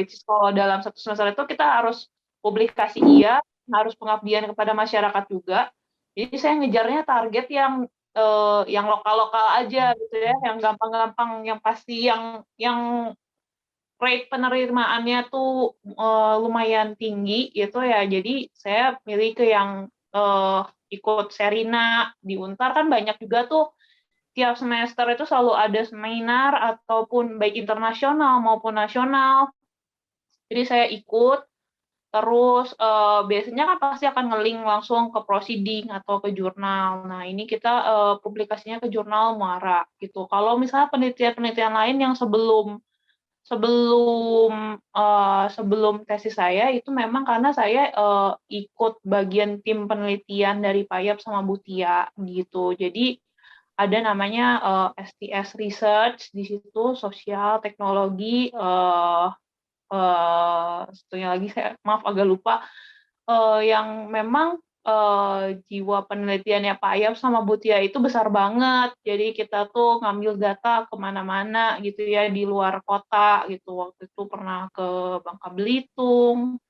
[SPEAKER 3] is kalau dalam 1 semester itu kita harus publikasi harus pengabdian kepada masyarakat juga. Jadi saya ngejarnya target yang lokal-lokal aja gitu ya, yang gampang-gampang, yang pasti yang rate penerimaannya tuh lumayan tinggi gitu ya. Jadi saya milih ke yang ikut Serina di Untar, kan banyak juga tuh tiap semester itu selalu ada seminar ataupun baik internasional maupun nasional. Jadi saya ikut, terus biasanya kan pasti akan nge-link langsung ke proceeding atau ke jurnal. Nah, ini kita publikasinya ke jurnal Muara gitu. Kalau misalnya penelitian-penelitian lain yang sebelum tesis saya itu memang karena saya ikut bagian tim penelitian dari Payap sama Butia gitu. Jadi ada namanya STS Research di situ, sosial teknologi, satunya lagi saya maaf agak lupa, yang memang jiwa penelitiannya Pak Ayap sama Butia itu besar banget. Jadi kita tuh ngambil data kemana-mana gitu ya di luar kota gitu. Waktu itu pernah ke Bangka Belitung,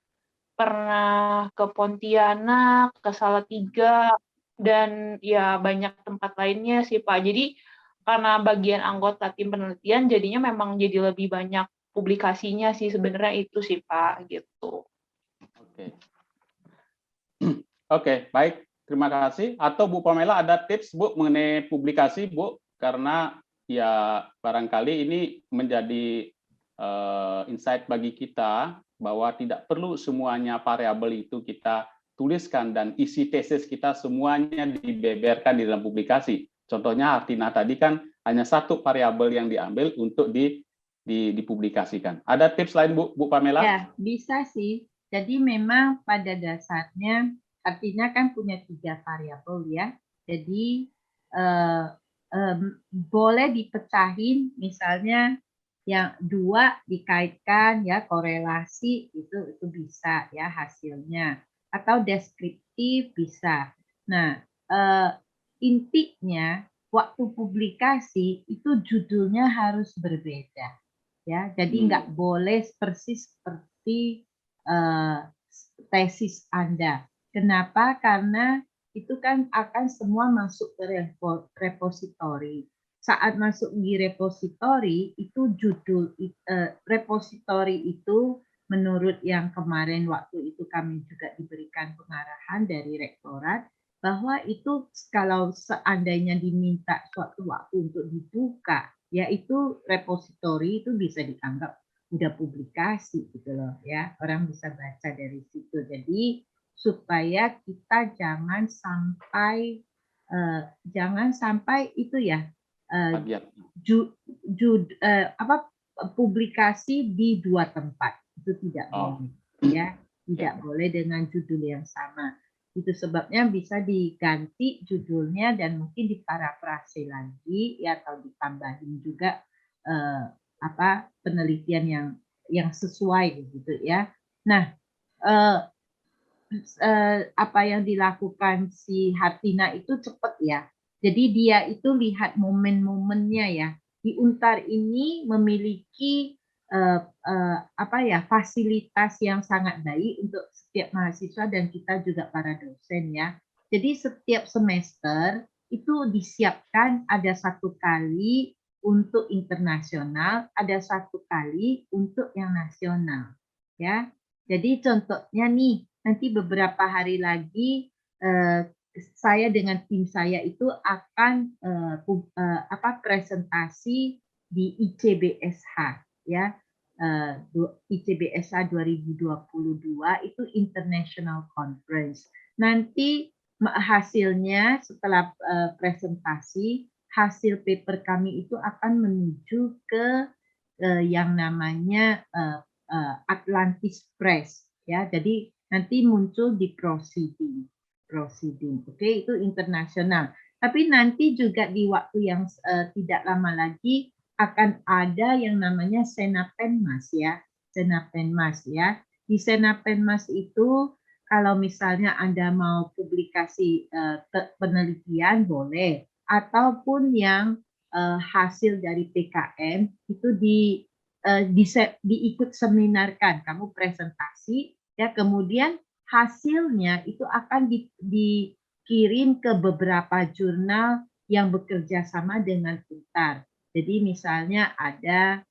[SPEAKER 3] pernah ke Pontianak, ke Salatiga, dan ya banyak tempat lainnya sih Pak. Jadi karena bagian anggota tim penelitian jadinya memang jadi lebih banyak publikasinya sih sebenarnya itu sih Pak gitu.
[SPEAKER 1] Oke. Oke, baik. Terima kasih. Atau Bu Pamela ada tips Bu mengenai publikasi Bu, karena ya barangkali ini menjadi insight bagi kita bahwa tidak perlu semuanya variabel itu kita tuliskan dan isi tesis kita semuanya dibeberkan di dalam publikasi. Contohnya Hartina tadi kan hanya satu variabel yang diambil untuk dipublikasikan. Ada tips lain Bu Pamela?
[SPEAKER 2] Ya, bisa sih. Jadi memang pada dasarnya artinya kan punya 3 variabel ya. Jadi boleh dipecahin, misalnya yang 2 dikaitkan ya, korelasi itu bisa ya hasilnya, atau deskriptif bisa. Nah, intinya waktu publikasi itu judulnya harus berbeda ya. Jadi nggak boleh persis seperti tesis Anda. Kenapa? Karena itu kan akan semua masuk ke repositori. Saat masuk di repositori, itu judul repositori itu menurut yang kemarin waktu itu kami juga diberikan pengarahan dari rektorat, bahwa itu kalau seandainya diminta suatu waktu untuk dibuka, yaitu repositori itu bisa dianggap udah publikasi gitu loh ya, orang bisa baca dari situ. Jadi supaya kita jangan sampai itu ya publikasi di 2 tempat, itu tidak boleh ya, tidak boleh dengan judul yang sama. Itu sebabnya bisa diganti judulnya dan mungkin diparafrase lagi ya, atau ditambahin juga penelitian yang sesuai gitu ya. Nah, apa yang dilakukan si Hartina itu cepat ya. Jadi dia itu lihat momen-momennya ya. Di Untar ini memiliki fasilitas yang sangat baik untuk setiap mahasiswa dan kita juga para dosen ya. Jadi setiap semester itu disiapkan ada 1 kali untuk internasional, ada 1 kali untuk yang nasional ya. Jadi contohnya nih, nanti beberapa hari lagi saya dengan tim saya itu akan presentasi di ICBSH ya. ICBSH 2022 itu International Conference. Nanti hasilnya setelah presentasi, hasil paper kami itu akan menuju ke yang namanya Atlantis Press ya. Jadi nanti muncul di proceeding. Oke, itu internasional. Tapi nanti juga di waktu yang tidak lama lagi akan ada yang namanya Senapenmas ya. Senapenmas ya. Di Senapenmas itu kalau misalnya Anda mau publikasi penelitian boleh, ataupun yang hasil dari PKM itu diikut seminarkan, kamu presentasi ya, kemudian hasilnya itu akan dikirim ke beberapa jurnal yang bekerja sama dengan UNTAR. Jadi misalnya ada,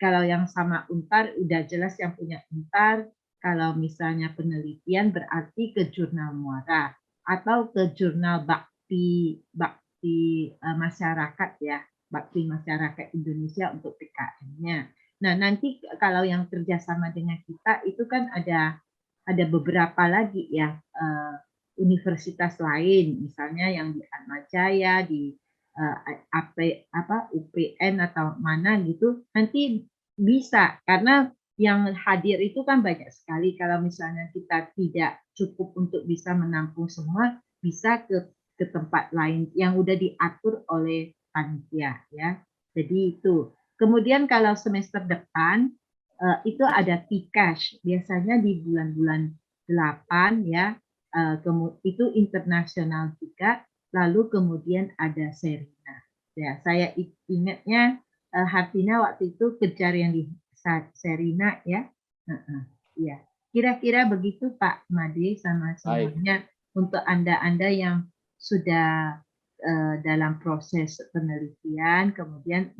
[SPEAKER 2] kalau yang sama UNTAR udah jelas yang punya UNTAR, kalau misalnya penelitian berarti ke jurnal Muara atau ke jurnal bakti masyarakat ya, bakti masyarakat Indonesia untuk PKN-nya. Nah, nanti kalau yang kerjasama dengan kita itu kan ada beberapa lagi ya, universitas lain, misalnya yang di Atmajaya, di UPN atau mana gitu, nanti bisa karena yang hadir itu kan banyak sekali. Kalau misalnya kita tidak cukup untuk bisa menampung semua, bisa ke tempat lain yang udah diatur oleh panitia ya. Jadi itu. Kemudian kalau semester depan itu ada Tcash, biasanya di bulan-bulan 8 ya, itu internasional juga, lalu kemudian ada Serina. Ya, saya ingatnya Hartina waktu itu kejar yang di Serina ya. Ya. Kira-kira begitu Pak Made sama semuanya untuk Anda-Anda yang sudah dalam proses penelitian, kemudian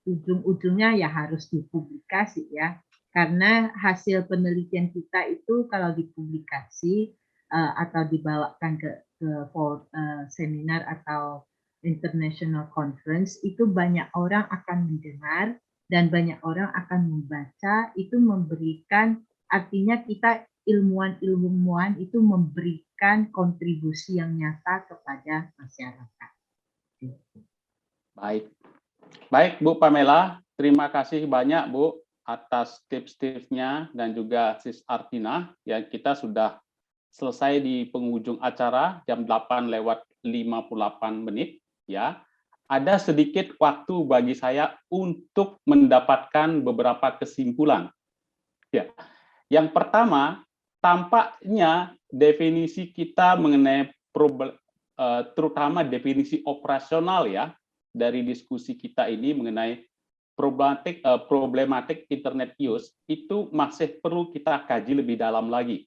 [SPEAKER 2] ujung-ujungnya ya harus dipublikasi ya. Karena hasil penelitian kita itu kalau dipublikasi atau dibawakan ke seminar atau international conference, itu banyak orang akan mendengar dan banyak orang akan membaca, itu memberikan, artinya kita ilmuwan-ilmuwan itu memberikan kontribusi yang nyata kepada masyarakat.
[SPEAKER 1] Baik Bu Pamela, terima kasih banyak Bu atas tips-tipsnya dan juga Sis Artina. Ya, kita sudah selesai di penghujung acara jam 8:58 ya. Ada sedikit waktu bagi saya untuk mendapatkan beberapa kesimpulan. Ya. Yang pertama, tampaknya definisi kita mengenai terutama definisi operasional ya dari diskusi kita ini mengenai problematik internet use itu masih perlu kita kaji lebih dalam lagi.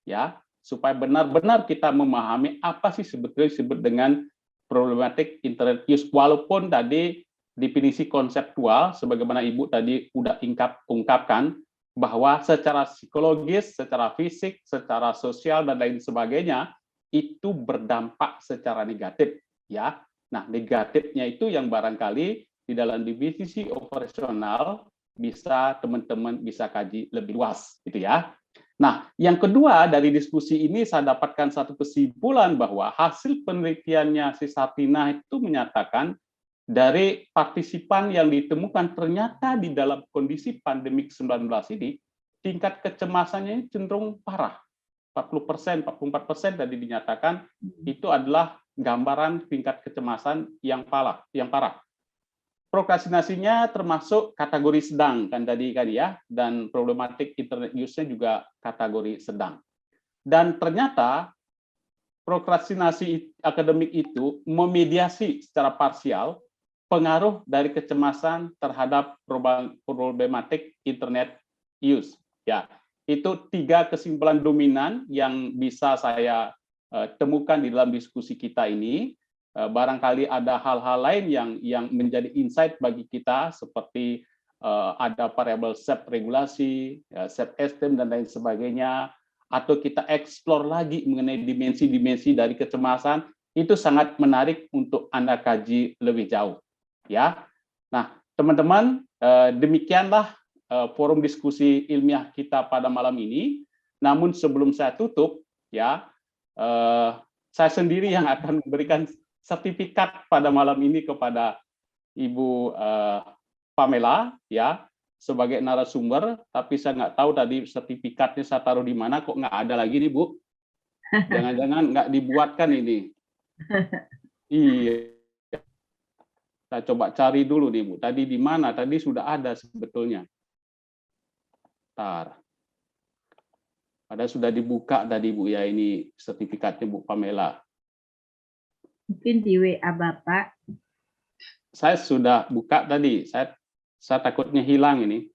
[SPEAKER 1] Ya, supaya benar-benar kita memahami apa sih sebetulnya disebut dengan problematik internet use, walaupun tadi definisi konseptual sebagaimana Ibu tadi udah ungkapkan bahwa secara psikologis, secara fisik, secara sosial dan lain sebagainya itu berdampak secara negatif ya. Nah, negatifnya itu yang barangkali di dalam definisi operasional bisa teman-teman bisa kaji lebih luas gitu ya. Nah, yang kedua dari diskusi ini saya dapatkan satu kesimpulan bahwa hasil penelitiannya Sis Hartina itu menyatakan dari partisipan yang ditemukan ternyata di dalam kondisi pandemik 19 ini tingkat kecemasannya cenderung parah. 40%, 44% tadi dinyatakan itu adalah gambaran tingkat kecemasan yang parah. Prokrastinasinya termasuk kategori sedang kan tadi kan ya, dan problematik internet use-nya juga kategori sedang. Dan ternyata prokrastinasi akademik itu memediasi secara parsial pengaruh dari kecemasan terhadap problematik internet use. Ya, itu 3 kesimpulan dominan yang bisa saya temukan di dalam diskusi kita ini. Barangkali ada hal-hal lain yang menjadi insight bagi kita seperti ada variabel self regulasi, self esteem dan lain sebagainya, atau kita explore lagi mengenai dimensi-dimensi dari kecemasan, itu sangat menarik untuk Anda kaji lebih jauh. Ya, nah teman-teman, demikianlah forum diskusi ilmiah kita pada malam ini. Namun sebelum saya tutup, ya saya sendiri yang akan memberikan sertifikat pada malam ini kepada Ibu Pamela, ya sebagai narasumber. Tapi saya nggak tahu tadi sertifikatnya saya taruh di mana, kok nggak ada lagi nih Bu? Jangan-jangan nggak dibuatkan ini? Iya. Saya coba cari dulu nih Bu. Tadi di mana? Tadi sudah ada sebetulnya. Bentar. Padahal sudah dibuka tadi Bu ya, ini sertifikatnya Bu Pamela.
[SPEAKER 2] Mungkin di WA Bapak.
[SPEAKER 1] Saya sudah buka tadi. Saya takutnya hilang ini.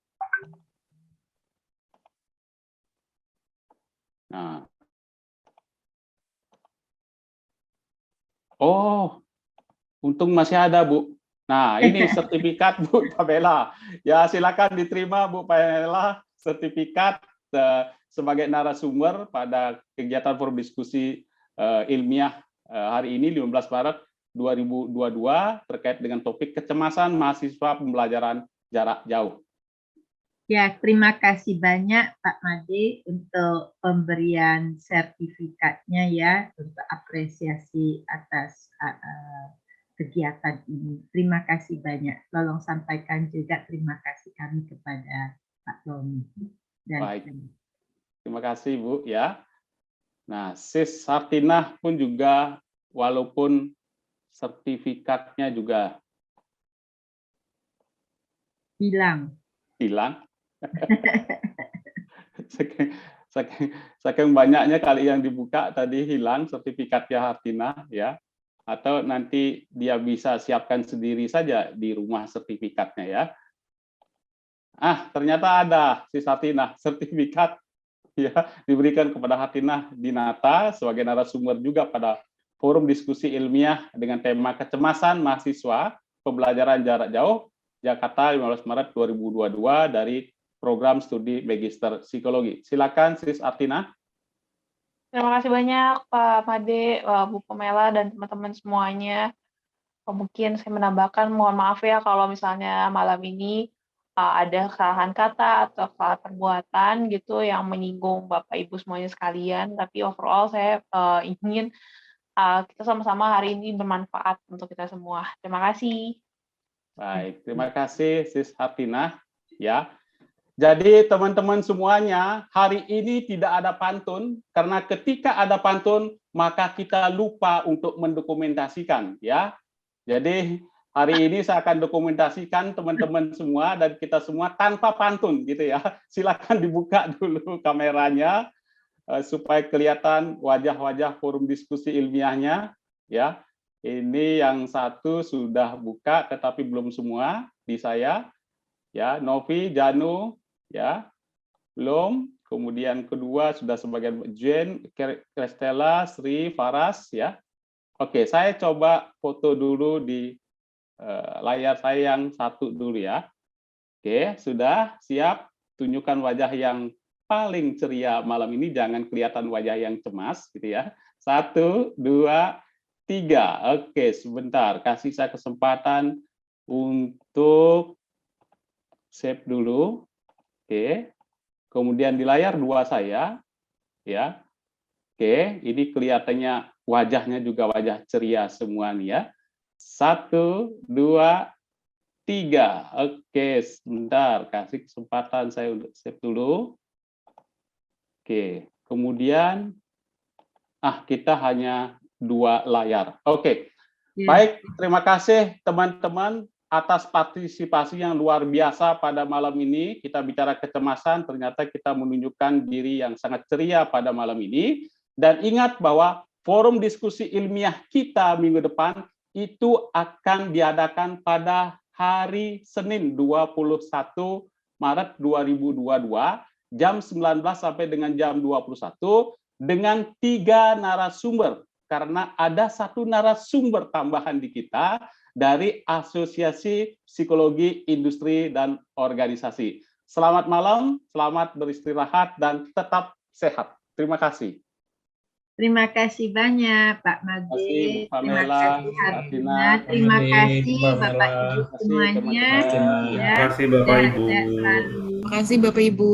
[SPEAKER 1] Nah. Oh, untung masih ada, Bu. Nah, ini sertifikat Bu Pamela. Ya, silakan diterima Bu Pamela sertifikat sebagai narasumber pada kegiatan forum diskusi ilmiah hari ini 15 Maret 2022 terkait dengan topik kecemasan mahasiswa pembelajaran jarak jauh.
[SPEAKER 2] Ya, terima kasih banyak Pak Made untuk pemberian sertifikatnya ya, untuk apresiasi atas kegiatan ini. Terima kasih banyak. Tolong sampaikan juga terima kasih kami kepada Pak Tommy.
[SPEAKER 1] Baik, terima kasih Bu ya. Nah, Sis Hartinah pun juga walaupun sertifikatnya juga
[SPEAKER 2] hilang.
[SPEAKER 1] saking banyaknya kali yang dibuka tadi hilang sertifikatnya Hartinah ya, atau nanti dia bisa siapkan sendiri saja di rumah sertifikatnya ya. Ternyata ada si Hartinah sertifikat ya, diberikan kepada Hartinah Dinata sebagai narasumber juga pada forum diskusi ilmiah dengan tema kecemasan mahasiswa pembelajaran jarak jauh Jakarta 15 Maret 2022 dari program studi Magister Psikologi. Silakan Sis Hartinah.
[SPEAKER 3] Terima kasih banyak Pak Made, Bu Pamela, dan teman-teman semuanya. Mungkin saya menambahkan, mohon maaf ya kalau misalnya malam ini ada kesalahan kata atau kesalahan perbuatan gitu yang menyinggung Bapak Ibu semuanya sekalian. Tapi overall saya ingin kita sama-sama hari ini bermanfaat untuk kita semua. Terima kasih.
[SPEAKER 1] Baik, terima kasih Sis Hartinah ya. Jadi teman-teman semuanya, hari ini tidak ada pantun karena ketika ada pantun maka kita lupa untuk mendokumentasikan ya. Jadi hari ini saya akan dokumentasikan teman-teman semua dan kita semua tanpa pantun gitu ya. Silakan dibuka dulu kameranya supaya kelihatan wajah-wajah forum diskusi ilmiahnya ya. Ini yang satu sudah buka tetapi belum semua di saya. Ya, Novi, Janu, ya, belum. Kemudian kedua sudah sebagian Jen, Kristela, Sri, Faras, ya. Oke, saya coba foto dulu di layar saya yang satu dulu ya. Oke, sudah siap. Tunjukkan wajah yang paling ceria malam ini, jangan kelihatan wajah yang cemas, gitu ya. 1, 2, 3. Oke, sebentar. Kasih saya kesempatan untuk save dulu. Oke. Kemudian di layar 2 saya ya. Oke, ini kelihatannya wajahnya juga wajah ceria semua nih ya. 1, 2, 3. Oke, sebentar kasih kesempatan saya untuk save dulu. Oke, kemudian kita hanya 2 layar. Oke. Baik, terima kasih teman-teman atas partisipasi yang luar biasa pada malam ini. Kita bicara kecemasan, ternyata kita menunjukkan diri yang sangat ceria pada malam ini. Dan ingat bahwa forum diskusi ilmiah kita minggu depan itu akan diadakan pada hari Senin 21 Maret 2022 jam 19 sampai dengan jam 21 dengan 3 narasumber. Karena ada 1 narasumber tambahan di kita dari Asosiasi Psikologi Industri dan Organisasi. Selamat malam, selamat beristirahat, dan tetap sehat. Terima kasih.
[SPEAKER 2] Terima kasih banyak Pak Made.
[SPEAKER 1] Terima kasih
[SPEAKER 2] Hartina. Terima kasih Bapak Ibu semuanya.
[SPEAKER 4] Terima kasih Bapak Ibu.
[SPEAKER 2] Terima kasih Bapak Ibu.